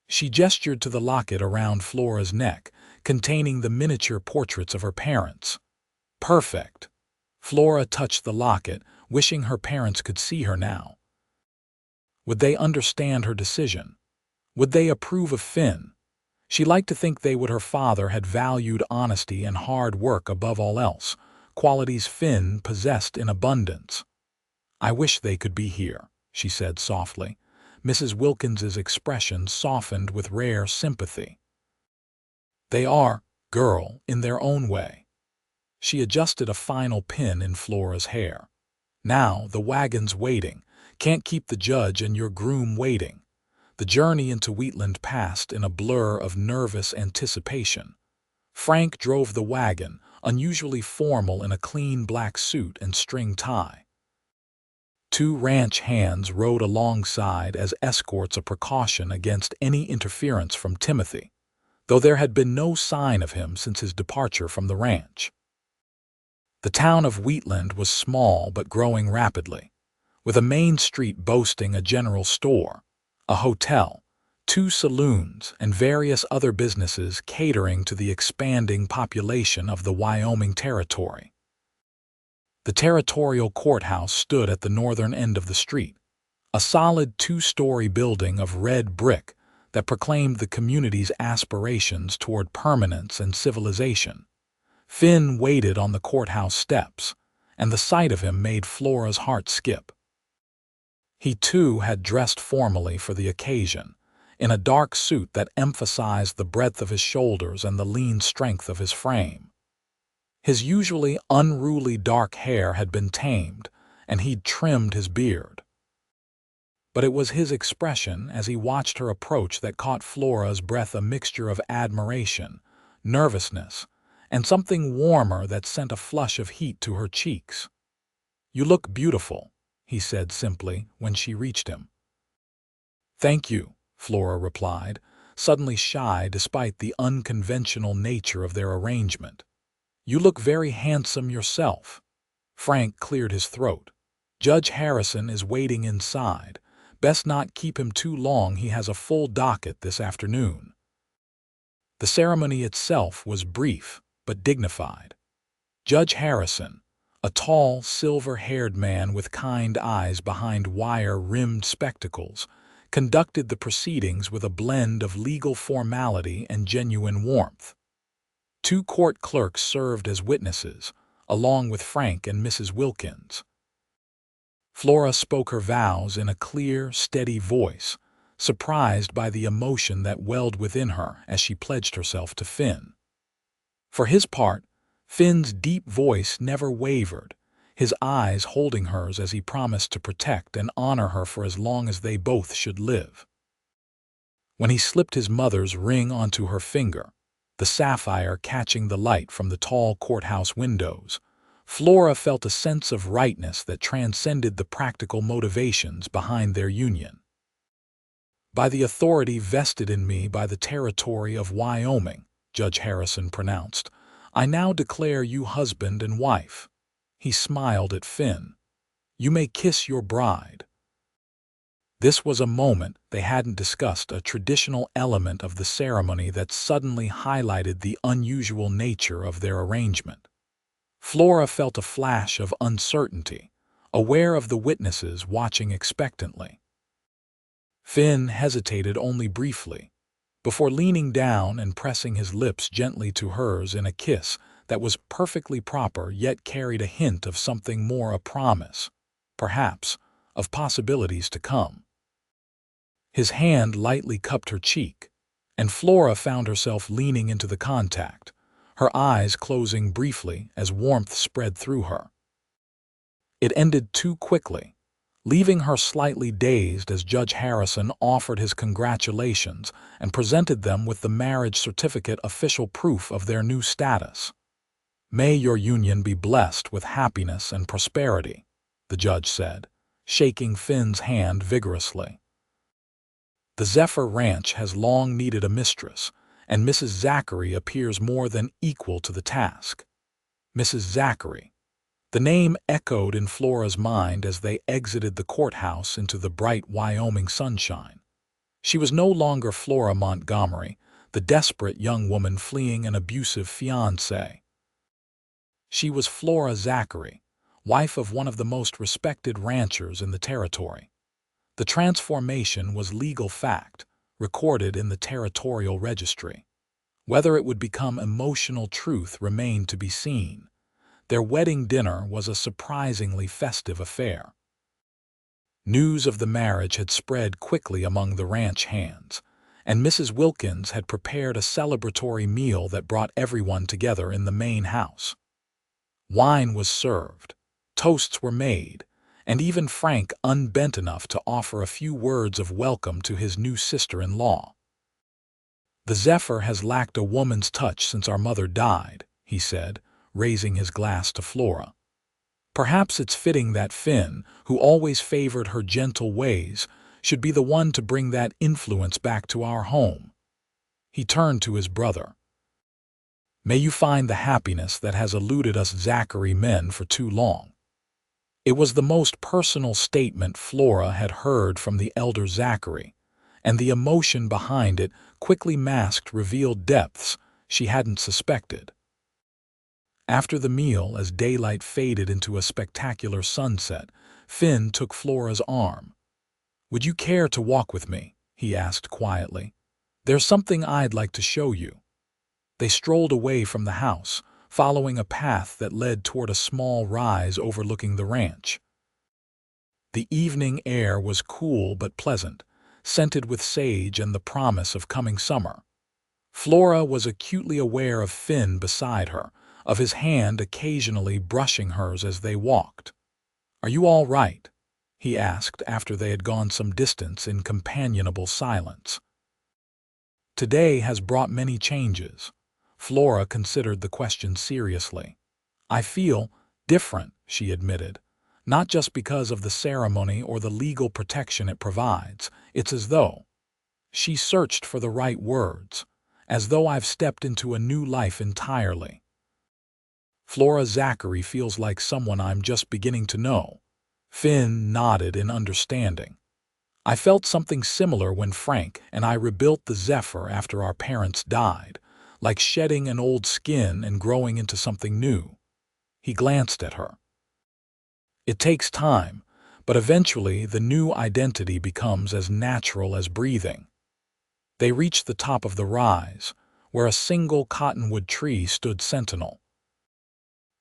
She gestured to the locket around Flora's neck, containing the miniature portraits of her parents. "Perfect." Flora touched the locket, wishing her parents could see her now. Would they understand her decision? Would they approve of Finn? She liked to think they would. Her father had valued honesty and hard work above all else, qualities Finn possessed in abundance. "I wish they could be here," she said softly. Mrs. Wilkins's expression softened with rare sympathy. "They are, girl, in their own way." She adjusted a final pin in Flora's hair. "Now, the wagon's waiting. Can't keep the judge and your groom waiting." The journey into Wheatland passed in a blur of nervous anticipation. Frank drove the wagon, unusually formal in a clean black suit and string tie. Two ranch hands rode alongside as escorts, a precaution against any interference from Timothy, though there had been no sign of him since his departure from the ranch. The town of Wheatland was small but growing rapidly, with a main street boasting a general store, a hotel, 2 saloons, and various other businesses catering to the expanding population of the Wyoming Territory. The territorial courthouse stood at the northern end of the street, a solid 2-story building of red brick that proclaimed the community's aspirations toward permanence and civilization. Finn waited on the courthouse steps, and the sight of him made Flora's heart skip. He too had dressed formally for the occasion, in a dark suit that emphasized the breadth of his shoulders and the lean strength of his frame. His usually unruly dark hair had been tamed, and he'd trimmed his beard. But it was his expression as he watched her approach that caught Flora's breath, a mixture of admiration, nervousness, and something warmer that sent a flush of heat to her cheeks. "You look beautiful," he said simply when she reached him. "Thank you," Flora replied, suddenly shy despite the unconventional nature of their arrangement. "You look very handsome yourself." Frank cleared his throat. "Judge Harrison is waiting inside. Best not keep him too long, he has a full docket this afternoon." The ceremony itself was brief but dignified. Judge Harrison, a tall, silver-haired man with kind eyes behind wire-rimmed spectacles, conducted the proceedings with a blend of legal formality and genuine warmth. 2 court clerks served as witnesses, along with Frank and Mrs. Wilkins. Flora spoke her vows in a clear, steady voice, surprised by the emotion that welled within her as she pledged herself to Finn. For his part, Finn's deep voice never wavered, his eyes holding hers as he promised to protect and honor her for as long as they both should live. When he slipped his mother's ring onto her finger, the sapphire catching the light from the tall courthouse windows, Flora felt a sense of rightness that transcended the practical motivations behind their union. "By the authority vested in me by the territory of Wyoming," Judge Harrison pronounced, "I now declare you husband and wife." He smiled at Finn. "You may kiss your bride." This was a moment they hadn't discussed, a traditional element of the ceremony that suddenly highlighted the unusual nature of their arrangement. Flora felt a flash of uncertainty, aware of the witnesses watching expectantly. Finn hesitated only briefly, before leaning down and pressing his lips gently to hers in a kiss that was perfectly proper yet carried a hint of something more, a promise, perhaps, of possibilities to come. His hand lightly cupped her cheek, and Flora found herself leaning into the contact, her eyes closing briefly as warmth spread through her. It ended too quickly, leaving her slightly dazed as Judge Harrison offered his congratulations and presented them with the marriage certificate, official proof of their new status. "May your union be blessed with happiness and prosperity," the judge said, shaking Finn's hand vigorously. "The Zephyr Ranch has long needed a mistress, and Mrs. Zachary appears more than equal to the task." Mrs. Zachary. The name echoed in Flora's mind as they exited the courthouse into the bright Wyoming sunshine. She was no longer Flora Montgomery, the desperate young woman fleeing an abusive fiancé. She was Flora Zachary, wife of one of the most respected ranchers in the territory. The transformation was legal fact, recorded in the territorial registry. Whether it would become emotional truth remained to be seen. Their wedding dinner was a surprisingly festive affair. News of the marriage had spread quickly among the ranch hands, and Mrs. Wilkins had prepared a celebratory meal that brought everyone together in the main house. Wine was served, toasts were made, and even Frank unbent enough to offer a few words of welcome to his new sister-in-law. "The Zephyr has lacked a woman's touch since our mother died," he said, raising his glass to Flora. "Perhaps it's fitting that Finn, who always favored her gentle ways, should be the one to bring that influence back to our home." He turned to his brother. "May you find the happiness that has eluded us Zachary men for too long." It was the most personal statement Flora had heard from the elder Zachary, and the emotion behind it, quickly masked, revealed depths she hadn't suspected. After the meal, as daylight faded into a spectacular sunset, Finn took Flora's arm. "Would you care to walk with me?" he asked quietly. "There's something I'd like to show you." They strolled away from the house, following a path that led toward a small rise overlooking the ranch. The evening air was cool but pleasant, scented with sage and the promise of coming summer. Flora was acutely aware of Finn beside her, of his hand occasionally brushing hers as they walked. "Are you all right?" he asked after they had gone some distance in companionable silence. "Today has brought many changes." Flora considered the question seriously. "I feel different," she admitted. "Not just because of the ceremony or the legal protection it provides. It's as though—" she searched for the right words, "as though I've stepped into a new life entirely. Flora Zachary feels like someone I'm just beginning to know." Finn nodded in understanding. "I felt something similar when Frank and I rebuilt the Zephyr after our parents died, like shedding an old skin and growing into something new." He glanced at her. "It takes time, but eventually the new identity becomes as natural as breathing." They reached the top of the rise, where a single cottonwood tree stood sentinel.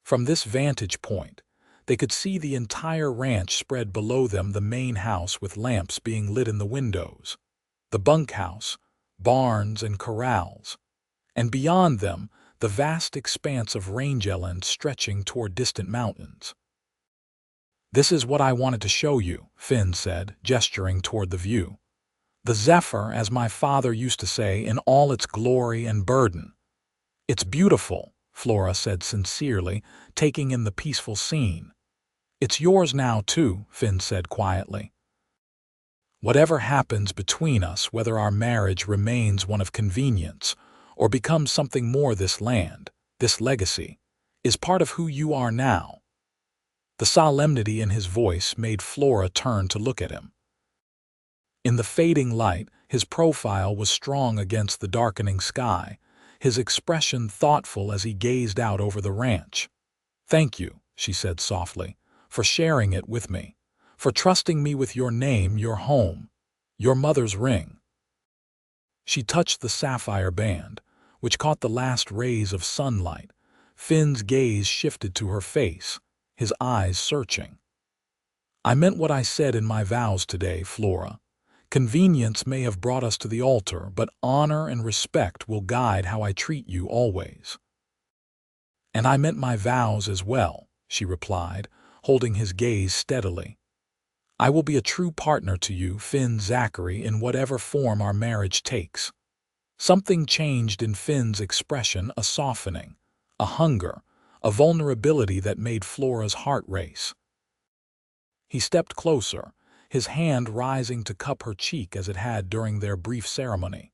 From this vantage point, they could see the entire ranch spread below them, the main house with lamps being lit in the windows, the bunkhouse, barns, and corrals, and beyond them, the vast expanse of rangeland stretching toward distant mountains. "This is what I wanted to show you," Finn said, gesturing toward the view. "The Zephyr, as my father used to say, in all its glory and burden." "It's beautiful," Flora said sincerely, taking in the peaceful scene. "It's yours now, too," Finn said quietly. "Whatever happens between us, whether our marriage remains one of convenience or becomes something more, this land, this legacy, is part of who you are now." The solemnity in his voice made Flora turn to look at him. In the fading light, his profile was strong against the darkening sky, his expression thoughtful as he gazed out over the ranch. "Thank you," she said softly, "for sharing it with me, for trusting me with your name, your home, your mother's ring." She touched the sapphire band, which caught the last rays of sunlight. Finn's gaze shifted to her face, his eyes searching. "I meant what I said in my vows today, Flora. Convenience may have brought us to the altar, but honor and respect will guide how I treat you always." "And I meant my vows as well," she replied, holding his gaze steadily. "I will be a true partner to you, Finn Zachary, in whatever form our marriage takes." Something changed in Finn's expression, a softening, a hunger, a vulnerability that made Flora's heart race. He stepped closer, his hand rising to cup her cheek as it had during their brief ceremony.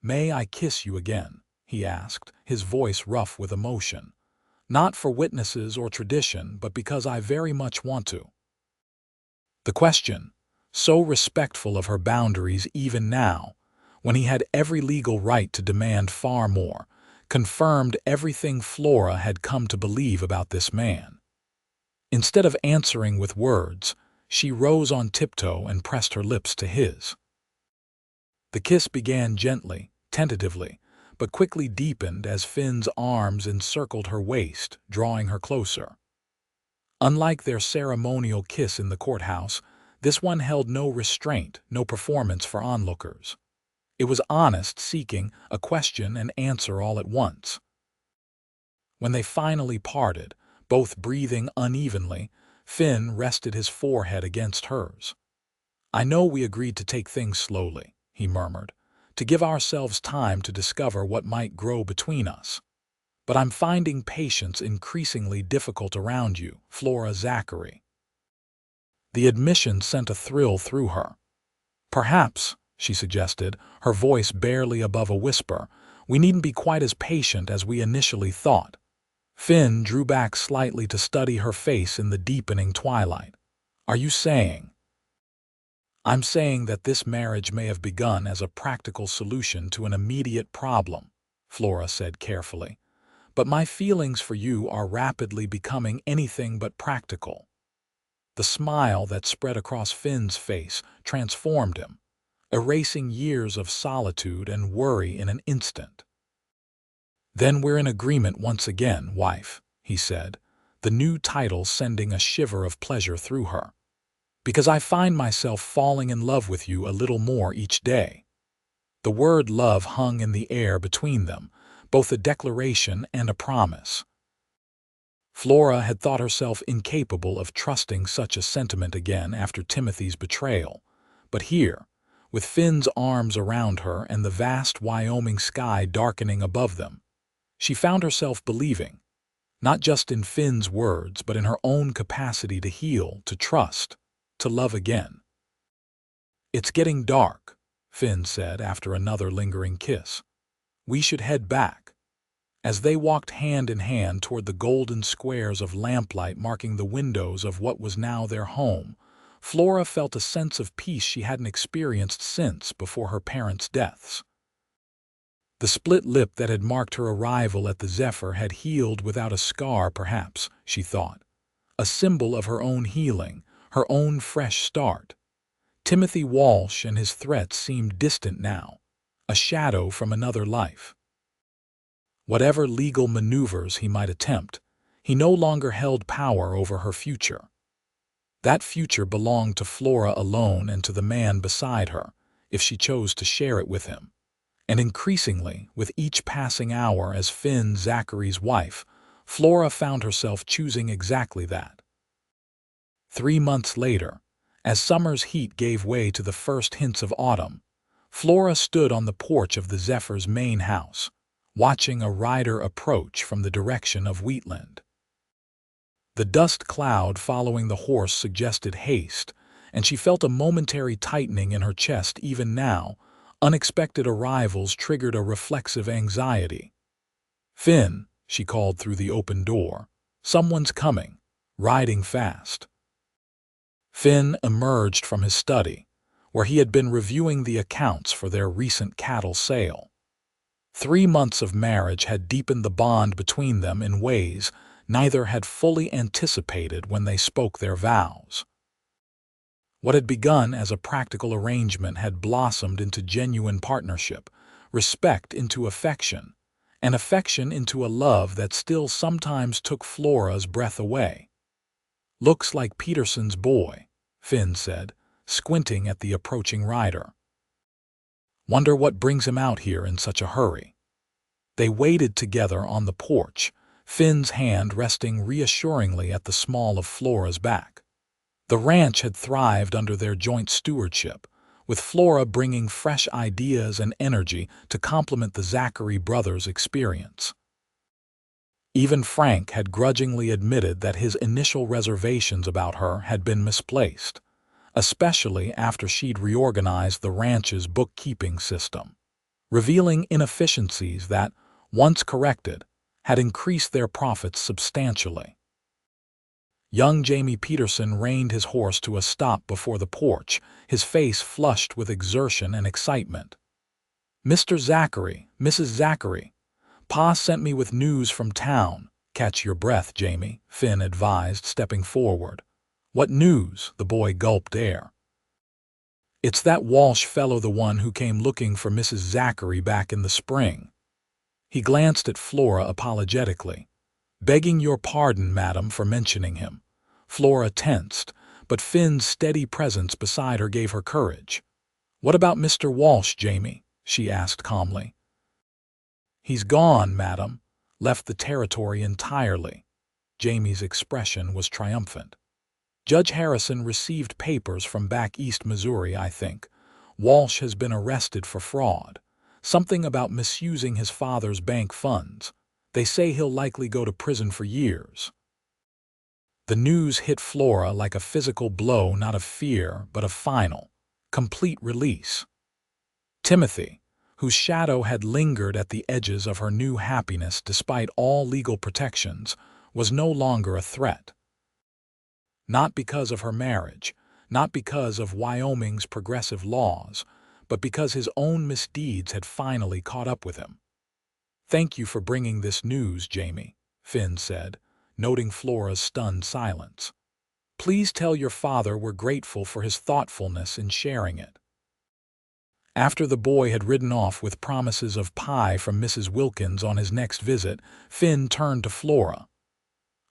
"May I kiss you again?" he asked, his voice rough with emotion. "Not for witnesses or tradition, but because I very much want to." The question, so respectful of her boundaries even now, when he had every legal right to demand far more, confirmed everything Flora had come to believe about this man. Instead of answering with words, she rose on tiptoe and pressed her lips to his. The kiss began gently, tentatively, but quickly deepened as Finn's arms encircled her waist, drawing her closer. Unlike their ceremonial kiss in the courthouse, this one held no restraint, no performance for onlookers. It was honest, seeking a question and answer all at once. When they finally parted, both breathing unevenly, Finn rested his forehead against hers. "I know we agreed to take things slowly," he murmured, "to give ourselves time to discover what might grow between us. But I'm finding patience increasingly difficult around you, Flora Zachary." The admission sent a thrill through her. "Perhaps," she suggested, her voice barely above a whisper, "we needn't be quite as patient as we initially thought." Finn drew back slightly to study her face in the deepening twilight. "Are you saying—" "I'm saying that this marriage may have begun as a practical solution to an immediate problem," Flora said carefully. "But my feelings for you are rapidly becoming anything but practical." The smile that spread across Finn's face transformed him, erasing years of solitude and worry in an instant. "Then we're in agreement once again, wife," he said, the new title sending a shiver of pleasure through her. "Because I find myself falling in love with you a little more each day." The word love hung in the air between them, both a declaration and a promise. Flora had thought herself incapable of trusting such a sentiment again after Timothy's betrayal, but here, with Finn's arms around her and the vast Wyoming sky darkening above them, she found herself believing, not just in Finn's words, but in her own capacity to heal, to trust, to love again. "It's getting dark," Finn said after another lingering kiss. "We should head back." As they walked hand in hand toward the golden squares of lamplight marking the windows of what was now their home, Flora felt a sense of peace she hadn't experienced since before her parents' deaths. The split lip that had marked her arrival at the Zephyr had healed without a scar, perhaps, she thought. A symbol of her own healing, her own fresh start. Timothy Walsh and his threats seemed distant now, a shadow from another life. Whatever legal maneuvers he might attempt, he no longer held power over her future. That future belonged to Flora alone and to the man beside her, if she chose to share it with him. And increasingly, with each passing hour as Finn Zachary's wife, Flora found herself choosing exactly that. 3 months later, as summer's heat gave way to the first hints of autumn, Flora stood on the porch of the Zephyr's main house, watching a rider approach from the direction of Wheatland. The dust cloud following the horse suggested haste, and she felt a momentary tightening in her chest even now. Unexpected arrivals triggered a reflexive anxiety. "Finn," she called through the open door. "Someone's coming, riding fast." Finn emerged from his study, where he had been reviewing the accounts for their recent cattle sale. 3 months of marriage had deepened the bond between them in ways neither had fully anticipated when they spoke their vows. What had begun as a practical arrangement had blossomed into genuine partnership, respect into affection, and affection into a love that still sometimes took Flora's breath away. "Looks like Peterson's boy," Finn said, squinting at the approaching rider. "Wonder what brings him out here in such a hurry." They waited together on the porch, Finn's hand resting reassuringly at the small of Flora's back. The ranch had thrived under their joint stewardship, with Flora bringing fresh ideas and energy to complement the Zachary brothers' experience. Even Frank had grudgingly admitted that his initial reservations about her had been misplaced, especially after she'd reorganized the ranch's bookkeeping system, revealing inefficiencies that, once corrected, had increased their profits substantially. Young Jamie Peterson reined his horse to a stop before the porch, his face flushed with exertion and excitement. "Mr. Zachary, Mrs. Zachary, Pa sent me with news from town." "Catch your breath, Jamie," Finn advised, stepping forward. "What news?" The boy gulped air. "It's that Walsh fellow, the one who came looking for Mrs. Zachary back in the spring." He glanced at Flora apologetically. "Begging your pardon, madam, for mentioning him." Flora tensed, but Finn's steady presence beside her gave her courage. "What about Mr. Walsh, Jamie?" she asked calmly. "He's gone, madam. Left the territory entirely." Jamie's expression was triumphant. "Judge Harrison received papers from back east Missouri, I think. Walsh has been arrested for fraud. Something about misusing his father's bank funds. They say he'll likely go to prison for years." The news hit Flora like a physical blow, not of fear, but of final, complete release. Timothy, whose shadow had lingered at the edges of her new happiness despite all legal protections, was no longer a threat. Not because of her marriage, not because of Wyoming's progressive laws, but because his own misdeeds had finally caught up with him. "Thank you for bringing this news, Jamie," Finn said, noting Flora's stunned silence. "Please tell your father we're grateful for his thoughtfulness in sharing it." After the boy had ridden off with promises of pie from Mrs. Wilkins on his next visit, Finn turned to Flora.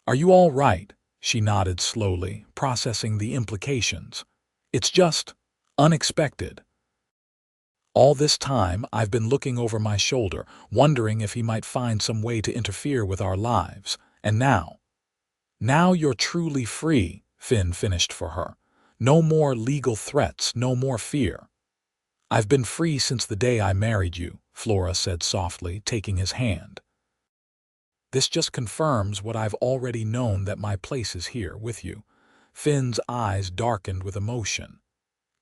"Are you all right?" She nodded slowly, processing the implications. "It's just unexpected. All this time I've been looking over my shoulder, wondering if he might find some way to interfere with our lives, and now Now you're truly free, Finn finished for her. No more legal threats, no more fear. I've been free since the day I married you, Flora said softly, taking his hand. This just confirms what I've already known, that my place is here with you. Finn's eyes darkened with emotion.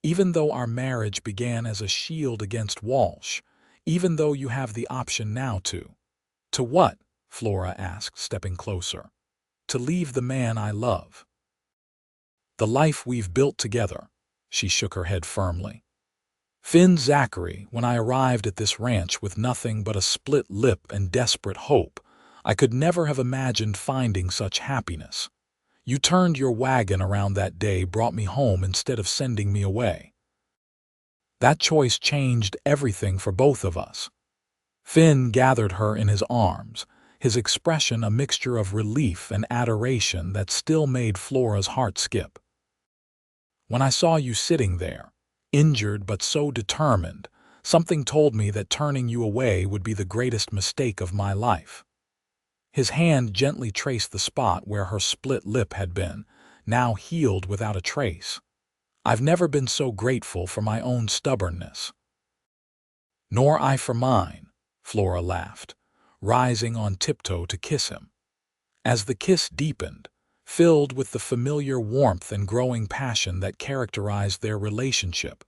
Even though our marriage began as a shield against Walsh, even though you have the option now to. To what? Flora asked, stepping closer. To leave the man I love. The life we've built together. She shook her head firmly. Finn Zachary, when I arrived at this ranch with nothing but a split lip and desperate hope, I could never have imagined finding such happiness. You turned your wagon around that day, brought me home instead of sending me away. That choice changed everything for both of us. Finn gathered her in his arms, his expression a mixture of relief and adoration that still made Flora's heart skip. When I saw you sitting there, injured but so determined, something told me that turning you away would be the greatest mistake of my life. His hand gently traced the spot where her split lip had been, now healed without a trace. I've never been so grateful for my own stubbornness. Nor I for mine, Flora laughed, rising on tiptoe to kiss him. As the kiss deepened, filled with the familiar warmth and growing passion that characterized their relationship,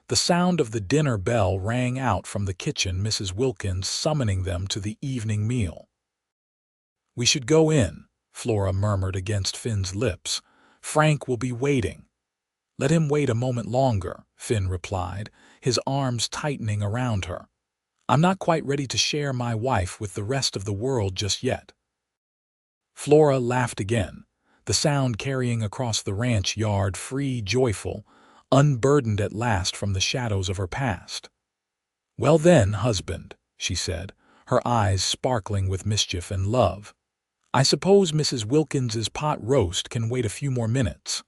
the sound of the dinner bell rang out from the kitchen, Mrs. Wilkins summoning them to the evening meal. We should go in, Flora murmured against Finn's lips. Frank will be waiting. Let him wait a moment longer, Finn replied, his arms tightening around her. I'm not quite ready to share my wife with the rest of the world just yet. Flora laughed again, the sound carrying across the ranch yard, free, joyful, unburdened at last from the shadows of her past. Well then, husband, she said, her eyes sparkling with mischief and love. I suppose Mrs. Wilkins's pot roast can wait a few more minutes.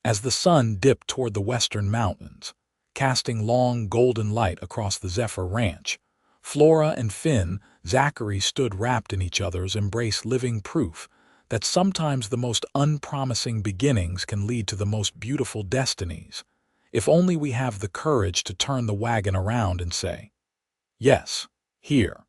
As the sun dipped toward the western mountains, casting long golden light across the Zephyr Ranch, Flora and Finn Zachary stood wrapped in each other's embrace, living proof that sometimes the most unpromising beginnings can lead to the most beautiful destinies, if only we have the courage to turn the wagon around and say, yes, here.